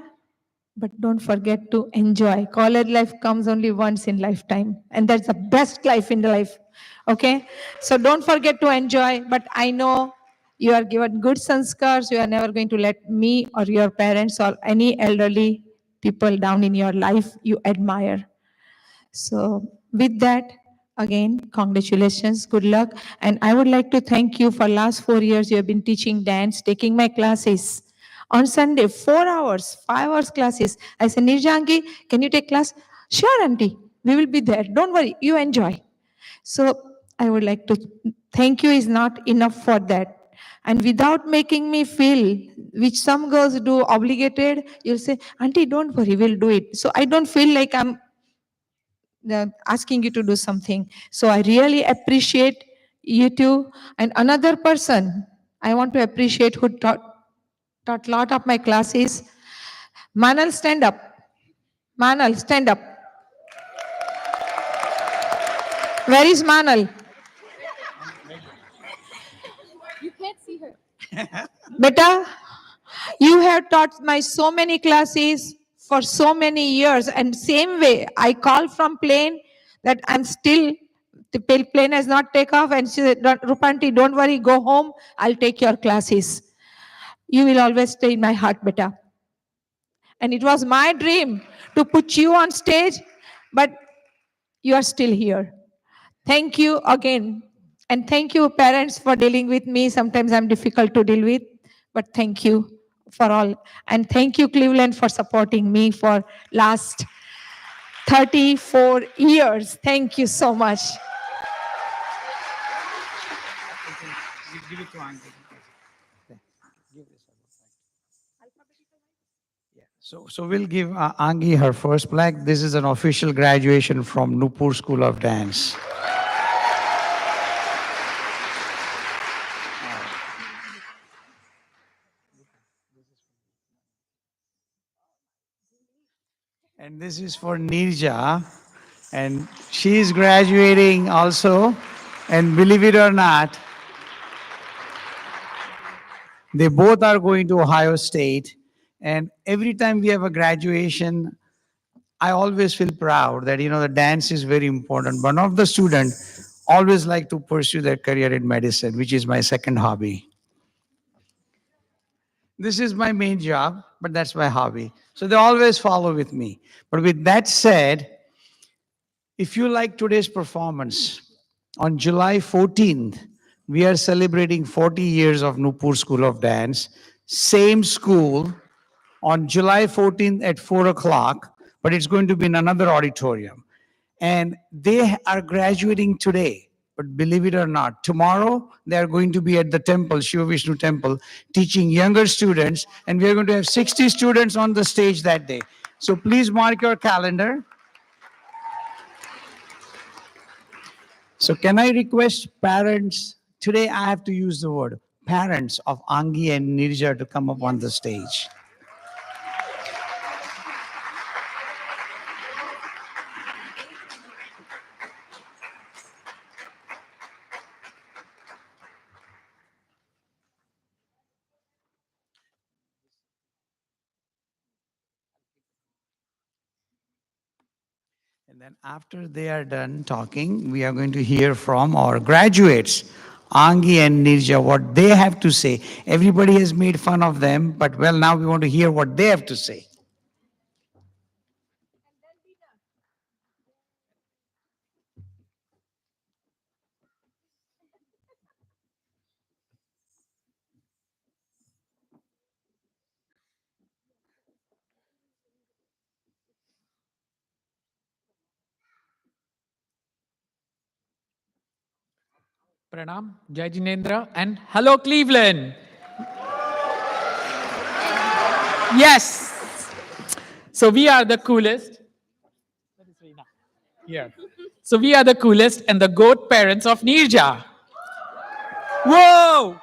but don't forget to enjoy. College life comes only once in lifetime, and that's the best life in the life. Okay? So don't forget to enjoy, but I know you are given good sanskars. You are never going to let me or your parents or any elderly people down in your life you admire. So with that, again, congratulations, good luck. And I would like to thank you for last 4 years you have been teaching dance, taking my classes. On Sunday, 4 hours, 5 hours classes. I said, Neerja, Aangee, can you take class? Sure, auntie, we will be there. Don't worry, you enjoy. So I would like to thank you is not enough for that. And without making me feel, which some girls do, obligated, you'll say, auntie, don't worry, we'll do it. So I don't feel like I'm asking you to do something. So I really appreciate you too. And another person I want to appreciate who taught lot of my classes. Manal, stand up. Manal, stand up. Where is Manal? You can't see her. Beta, you have taught my so many classes for so many years, and same way I call from plane that I'm still the plane has not take off, and she said, Rupanti, don't worry, go home, I'll take your classes. You will always stay in my heart, beta. And it was my dream to put you on stage, but you are still here. Thank you again. And thank you, parents, for dealing with me. Sometimes I'm difficult to deal with, but thank you for all. And thank you, Cleveland, for supporting me for last 34 years. Thank you so much. Give it to Aangee. So we'll give Aangee her first plaque. This is an official graduation from Nupur School of Dance. And this is for Neerja. And she is graduating also. And believe it or not, they both are going to Ohio State. And every time we have a graduation, I always feel proud that, the dance is very important. One of the students always like to pursue their career in medicine, which is my second hobby. This is my main job, but that's my hobby. So they always follow with me. But with that said, if you like today's performance, on July 14th, we are celebrating 40 years of Nupur School of Dance. Same school on July 14th at 4 o'clock, but it's going to be in another auditorium. And they are graduating today. But believe it or not, tomorrow they are going to be at the temple, Shiva Vishnu temple, teaching younger students. And we are going to have 60 students on the stage that day. So please mark your calendar. So can I request parents, today I have to use the word, parents of Aangee and Neerja to come up on the stage. And then after they are done talking, we are going to hear from our graduates, Aangee and Neerja, what they have to say. Everybody has made fun of them, but well, now we want to hear what they have to say. Pranam, Jai Jinendra, and hello, Cleveland. Yes. So we are the coolest. Here. So we are the coolest and the goat parents of Neerja. Whoa!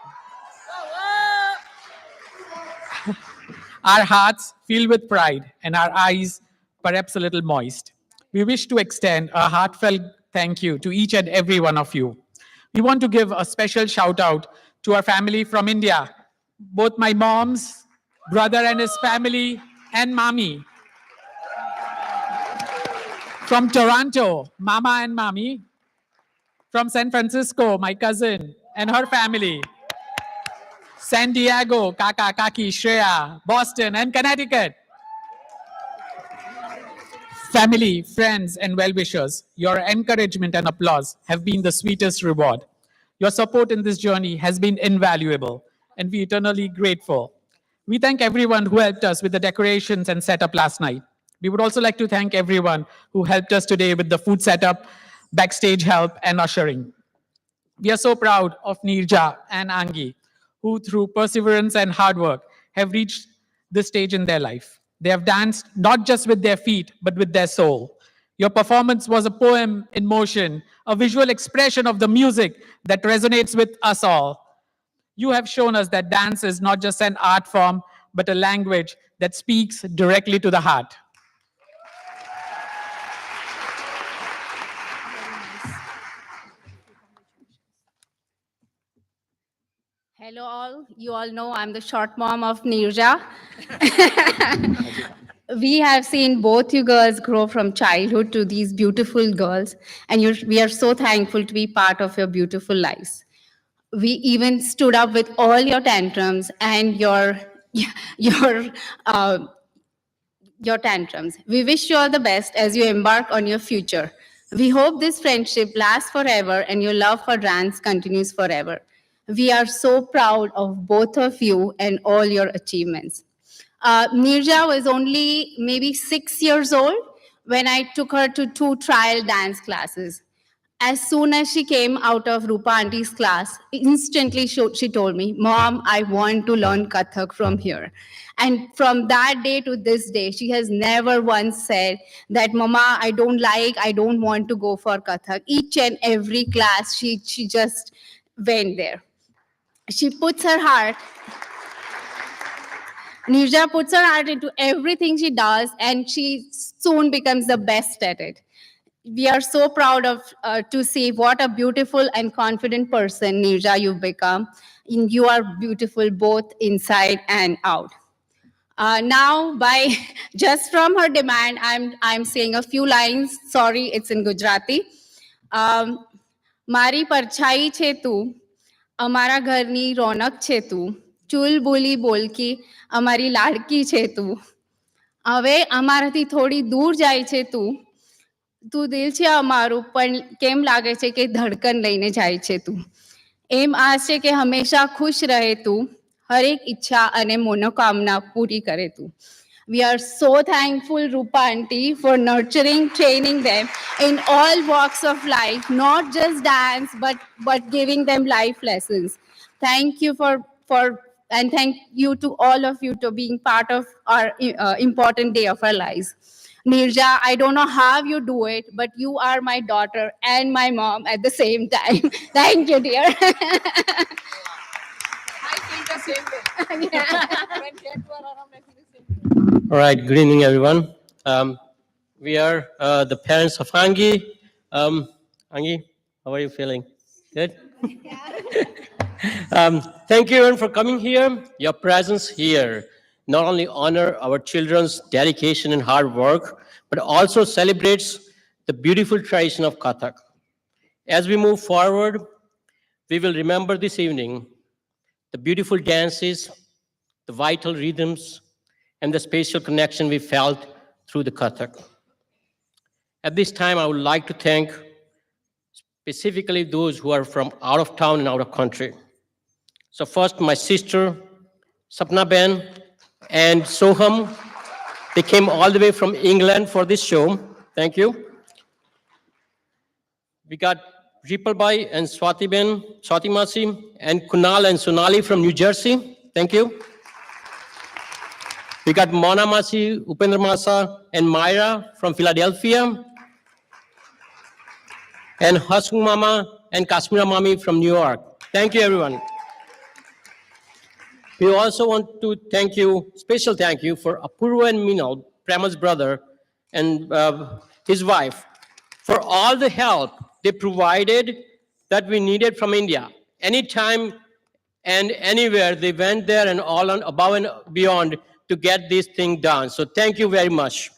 Our hearts filled with pride and our eyes perhaps a little moist. We wish to extend a heartfelt thank you to each and every one of you. We want to give a special shout out to our family from India, both my mom's brother and his family, and mommy. From Toronto, Mama and Mommy. From San Francisco, my cousin and her family. San Diego, Kaka, Kaki, Shreya, Boston, and Connecticut. Family, friends, and well-wishers, your encouragement and applause have been the sweetest reward. Your support in this journey has been invaluable, and we eternally grateful. We thank everyone who helped us with the decorations and setup last night. We would also like to thank everyone who helped us today with the food setup, backstage help, and ushering. We are so proud of Neerja and Aangee, who through perseverance and hard work have reached this stage in their life. They have danced not just with their feet, but with their soul. Your performance was a poem in motion, a visual expression of the music that resonates with us all. You have shown us that dance is not just an art form, but a language that speaks directly to the heart. Hello all, you all know I'm the short mom of Neerja. We have seen both you girls grow from childhood to these beautiful girls, and we are so thankful to be part of your beautiful lives. We even stood up with all your tantrums and your tantrums. We wish you all the best as you embark on your future. We hope this friendship lasts forever and your love for dance continues forever. We are so proud of both of you and all your achievements. Neerja was only maybe 6 years old when I took her to 2 trial dance classes. As soon as she came out of Rupa Auntie's class, instantly she told me, "Mom, I want to learn Kathak from here." And from that day to this day, she has never once said that, "Mama, I don't want to go for Kathak." Each and every class, she just went there. She puts her heart, Neerja puts her heart into everything she does, and she soon becomes the best at it. We are so proud of to see what a beautiful and confident person, Neerja, you've become. You are beautiful both inside and out. Now, just from her demand, I'm saying a few lines. Sorry, it's in Gujarati. મારી પરછાઈ છે તું, અમારા ઘરની રોનક છે તું, ચૂલ બોલી બોલકી અમારી લાડકી છે તું. હવે અમારાથી થોડી દૂર જાય છે તું. તું દિલ છે અમારું, પણ કેમ લાગે છે કે ધડકન લઈને જાય છે તું. એમ આશ છે કે હંમેશા ખુશ રહે તું, હરેક ઈચ્છા અને મનોકામના પૂરી કરે તું. We are so thankful, Rupa Auntie, for nurturing, training them in all walks of life, not just dance, but giving them life lessons. Thank you and thank you to all of you to being part of our important day of our lives. Neerja, I don't know how you do it, but you are my daughter and my mom at the same time. Thank you, dear. I feel the same way. All right, good evening, everyone. We are the parents of Aangee. Aangee, how are you feeling? Good? Thank you, everyone, for coming here. Your presence here not only honor our children's dedication and hard work, but also celebrates the beautiful tradition of Kathak. As we move forward, we will remember this evening the beautiful dances, the vital rhythms, and the spatial connection we felt through the Kathak. At this time, I would like to thank specifically those who are from out of town and out of country. So first, my sister, Sapna Ben and Soham, they came all the way from England for this show. Thank you. We got Ripal Bhai and Swati Ben, Swati Masi, and Kunal and Sonali from New Jersey. Thank you. We got Mona Masi, Upendra Masa, and Myra from Philadelphia. And Hasung Mama and Kashmira Mami from New York. Thank you, everyone. We also want to thank you, special thank you for Apurva and Minal, Prema's brother, and his wife for all the help they provided that we needed from India. Anytime and anywhere, they went there and all on above and beyond to get this thing done. So thank you very much.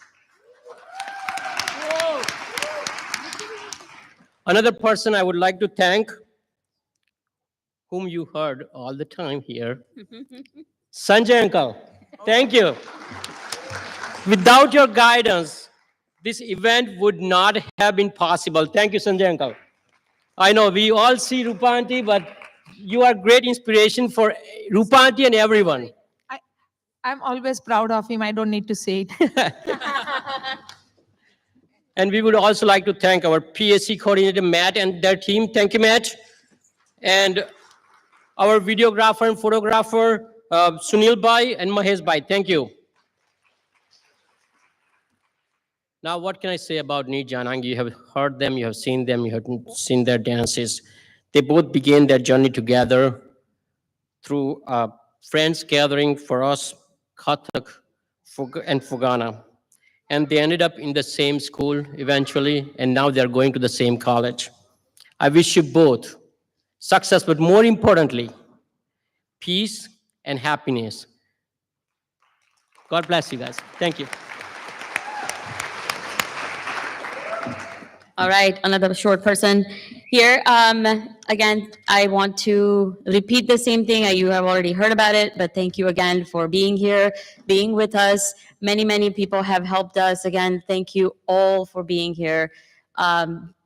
Another person I would like to thank, whom you heard all the time here, Sanjay uncle. Thank you. Without your guidance, this event would not have been possible. Thank you, Sanjay uncle. I know we all see Rupa aunty, but you are great inspiration for Rupa aunty and everyone. I'm always proud of him. I don't need to say it. And we would also like to thank our PSC coordinator, Matt, and their team. Thank you, Matt. And our videographer and photographer, Sunil Bhai and Mahesh Bhai. Thank you. Now, what can I say about Neerja and Aangee? You have heard them, you have seen them, you have seen their dances. They both began their journey together through a friends gathering for us, Kathak and Fugana. And they ended up in the same school eventually, and now they're going to the same college. I wish you both success, but more importantly, peace and happiness. God bless you guys. Thank you. All right, another short person here. Again, I want to repeat the same thing. You have already heard about it, but thank you again for being here, being with us. Many, many people have helped us. Again, thank you all for being here.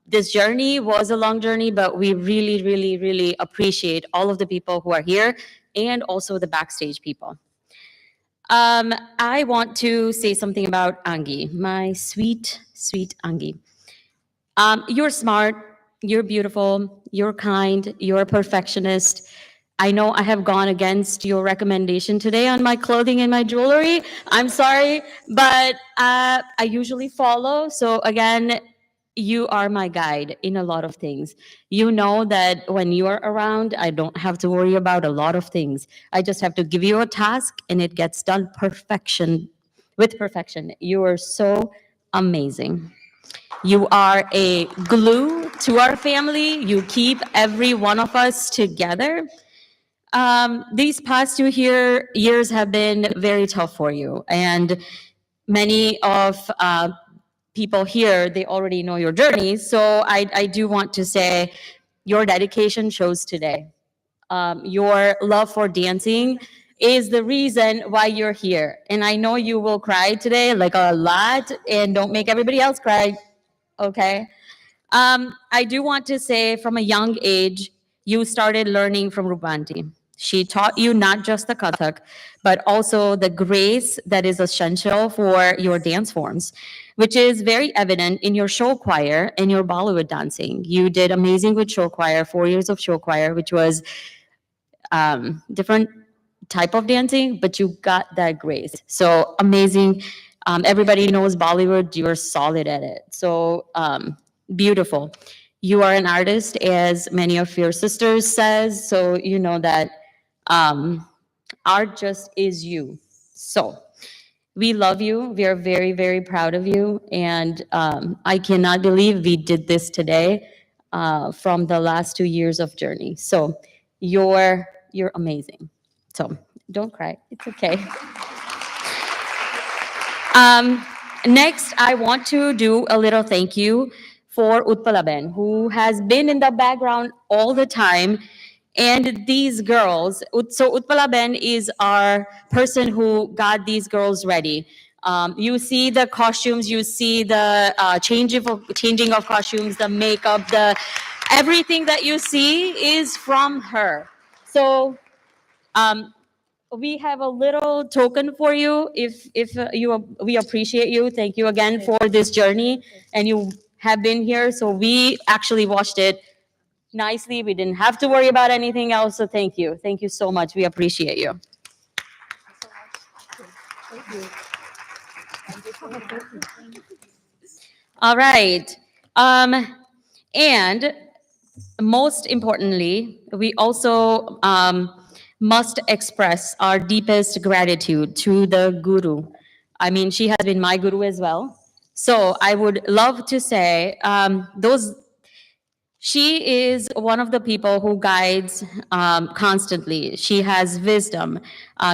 This journey was a long journey, but we really, really, really appreciate all of the people who are here and also the backstage people. I want to say something about Aangee, my sweet, sweet Aangee. You're smart, you're beautiful, you're kind, you're a perfectionist. I know I have gone against your recommendation today on my clothing and my jewelry. I'm sorry, but I usually follow. So again, you are my guide in a lot of things. You know that when you are around, I don't have to worry about a lot of things. I just have to give you a task and it gets done with perfection. You are so amazing. You are a glue to our family. You keep every one of us together. These past 2 years have been very tough for you. And many of people here, they already know your journey. So I do want to say your dedication shows today. Your love for dancing is the reason why you're here. And I know you will cry today, like a lot, and don't make everybody else cry. Okay. I do want to say from a young age, you started learning from Rupa aunty. She taught you not just the Kathak, but also the grace that is essential for your dance forms, which is very evident in your show choir and your Bollywood dancing. You did amazing with show choir, 4 years of show choir, which was different type of dancing, but you got that grace. So amazing. Everybody knows Bollywood, you're solid at it. So beautiful. You are an artist, as many of your sisters says, so you know that art just is you. So we love you. We are very, very proud of you. And I cannot believe we did this today from the last 2 years of journey. So you're amazing. So don't cry. It's okay. Next, I want to do a little thank you for Utpalaben, who has been in the background all the time. And these girls, so Utpalaben is our person who got these girls ready. You see the costumes, you see the changing of costumes, the makeup, everything that you see is from her. So we have a little token for you. We appreciate you. Thank you again for this journey, and you have been here. So we actually watched it nicely. We didn't have to worry about anything else. So thank you. Thank you so much. We appreciate you. All right. And most importantly, we also must express our deepest gratitude to the guru. I mean, she has been my guru as well. So I would love to say she is one of the people who guides constantly. She has wisdom.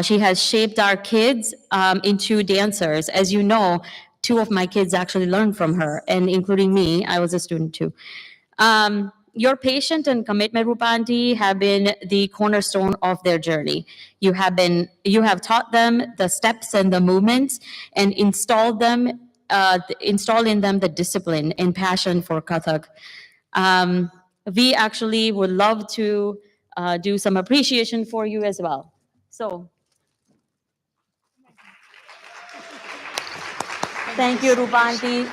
She has shaped our kids into dancers. As you know, 2 of my kids actually learned from her, and including me, I was a student too. Your patience and commitment, Rupanti, have been the cornerstone of their journey. You have taught them the steps and the movements, and installed in them the discipline and passion for Kathak. We actually would love to do some appreciation for you as well. So, thank you, Rupanti,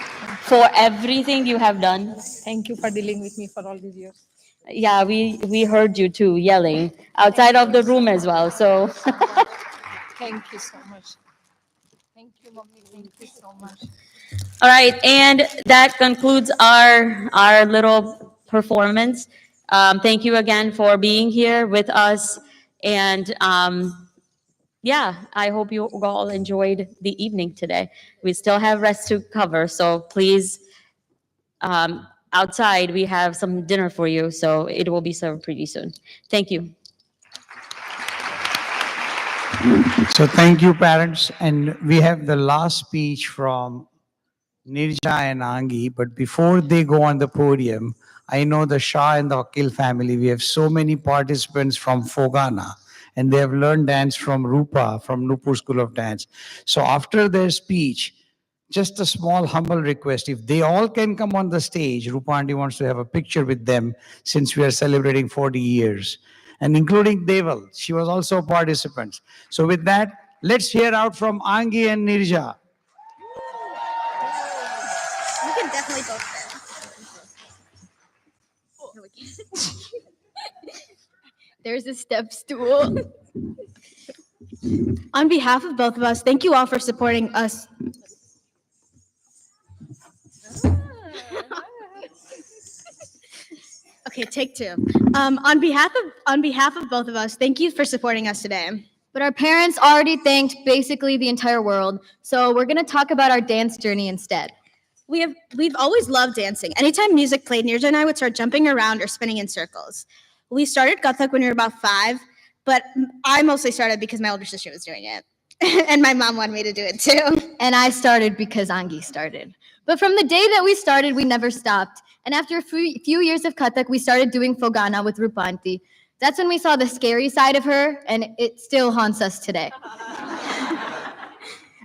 for everything you have done. Thank you for dealing with me for all these years. Yeah, we heard you too yelling outside of the room as well. So, Thank you so much. Thank you, Mommy. Thank you so much. all right, and that concludes our little performance. Thank you again for being here with us, and yeah, I hope you all enjoyed the evening today. We still have rest to cover, so please, outside we have some dinner for you, so it will be served pretty soon. Thank you. So thank you, parents. And we have the last speech from Neerja and Aangee. But before they go on the podium, I know the Shah and the Akil family, we have so many participants from Fogana, and they have learned dance from Rupa, from Nupur School of Dance. So after their speech, just a small humble request, if they all can come on the stage, Rupa Aunty wants to have a picture with them since we are celebrating 40 years. And including Deval, she was also a participant. So with that, let's hear out from Aangee and Neerja. You can definitely both There's a step stool. On behalf of both of us, thank you all for supporting us. Okay, take 2. On behalf of both of us, thank you for supporting us today. But our parents already thanked basically the entire world, so we're going to talk about our dance journey instead. We've always loved dancing. Anytime music played, Neerja and I would start jumping around or spinning in circles. We started Kathak when we were about 5, but I mostly started because my older sister was doing it. And my mom wanted me to do it too. And I started because Aangee started. But from the day that we started, we never stopped. And after a few years of Kathak, we started doing Fogana with Rupanti. That's when we saw the scary side of her, and it still haunts us today.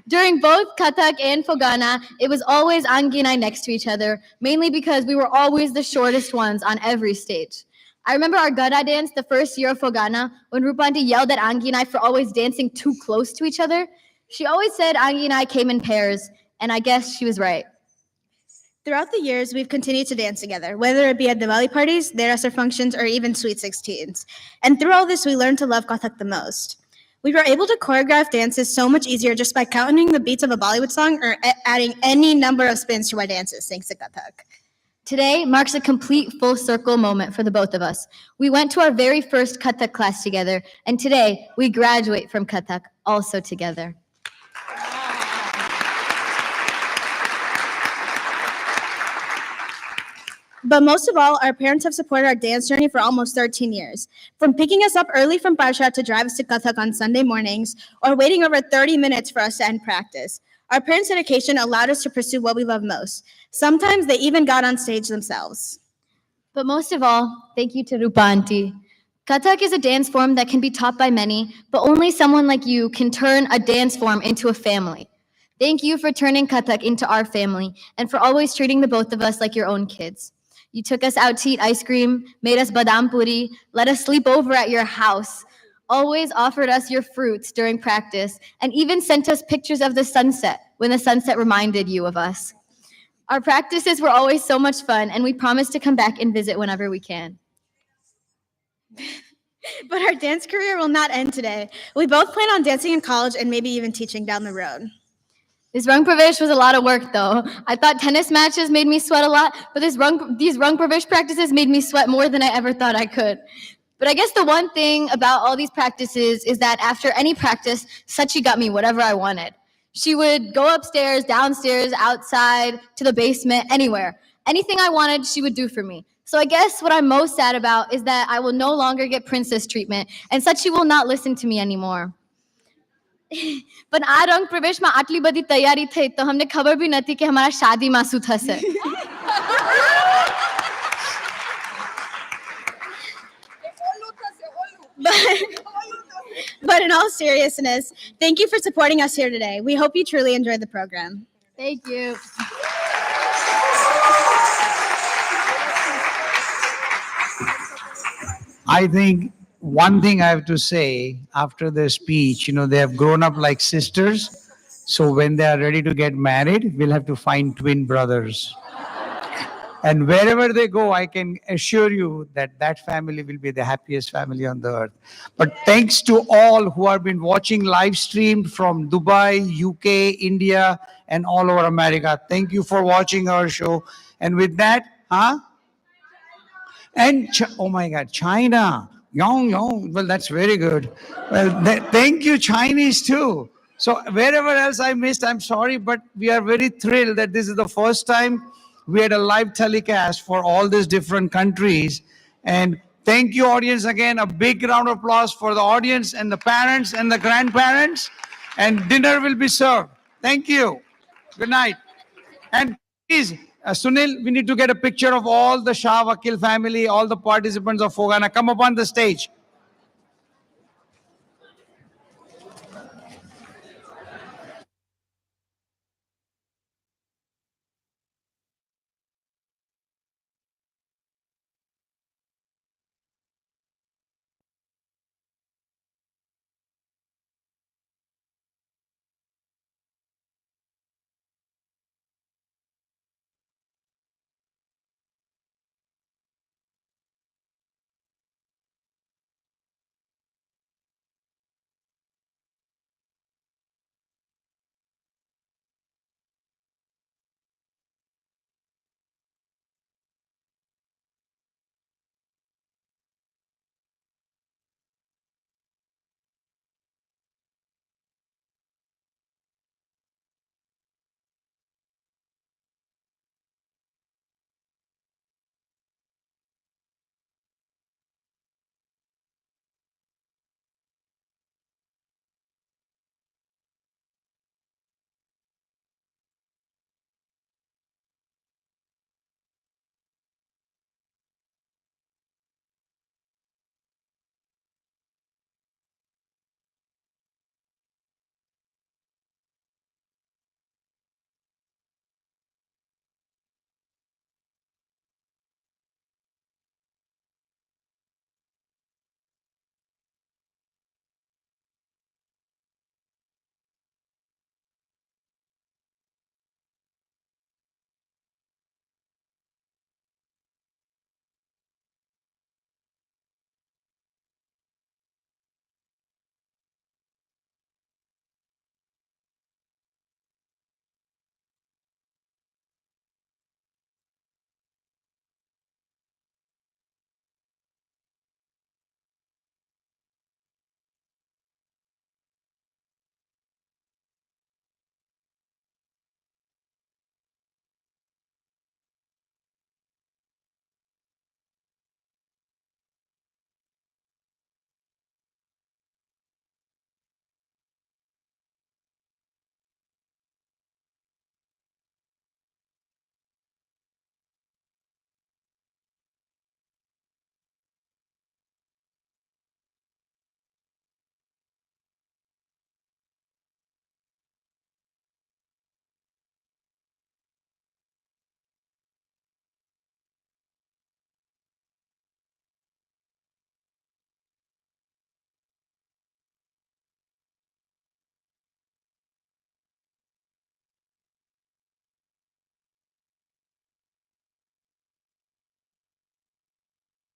During both Kathak and Fogana, it was always Aangee and I next to each other, mainly because we were always the shortest ones on every stage. I remember our Gada dance the first year of Fogana when Rupanti yelled at Aangee and I for always dancing too close to each other. She always said Aangee and I came in pairs, and I guess she was right. Throughout the years, we've continued to dance together, whether it be at Diwali parties, Derasar functions, or even Sweet 16s. And through all this, we learned to love Kathak the most. We were able to choreograph dances so much easier just by counting the beats of a Bollywood song or adding any number of spins to our dances, thanks to Kathak. Today marks a complete full circle moment for the both of us. We went to our very first Kathak class together, and today we graduate from Kathak also together. But most of all, our parents have supported our dance journey for almost 13 years. From picking us up early from Parsha to drive us to Kathak on Sunday mornings, or waiting over 30 minutes for us to end practice. Our parents' dedication allowed us to pursue what we love most. Sometimes they even got on stage themselves. But most of all, thank you to Rupa Aunty. Kathak is a dance form that can be taught by many, but only someone like you can turn a dance form into a family. Thank you for turning Kathak into our family and for always treating the both of us like your own kids. You took us out to eat ice cream, made us badam puri, let us sleep over at your house, always offered us your fruits during practice, and even sent us pictures of the sunset when the sunset reminded you of us. Our practices were always so much fun, and we promise to come back and visit whenever we can. But our dance career will not end today. We both plan on dancing in college and maybe even teaching down the road. This RangPravesh was a lot of work, though. I thought tennis matches made me sweat a lot, but these RangPravesh practices made me sweat more than I ever thought I could. But I guess the one thing about all these practices is that after any practice, Sachi got me whatever I wanted. She would go upstairs, downstairs, outside, to the basement, anywhere. Anything I wanted, she would do for me. So I guess what I'm most sad about is that I will no longer get princess treatment, and such she will not listen to me anymore. પણ આ રંગ પ્રવેશમાં આટલી બધી તૈયારી થઈ તો અમને ખબર બી નથી કે અમારા શાદીમાં શું થશે. But in all seriousness, thank you for supporting us here today. We hope you truly enjoyed the program. Thank you. I think one thing I have to say after the speech, they have grown up like sisters. So when they are ready to get married, we'll have to find twin brothers. And wherever they go, I can assure you that that family will be the happiest family on the earth. But thanks to all who have been watching live streamed from Dubai, UK, India, and all over America. Thank you for watching our show. And with that, and oh my God, China, Yong. Well, that's very good. Well, thank you, Chinese too. So wherever else I missed, I'm sorry, but we are very thrilled that this is the first time we had a live telecast for all these different countries. And thank you, audience, again. A big round of applause for the audience and the parents and the grandparents. And dinner will be served. Thank you. Good night. And please, Sunil, we need to get a picture of all the Shah Vakil family, all the participants of Fogana. Come up on the stage.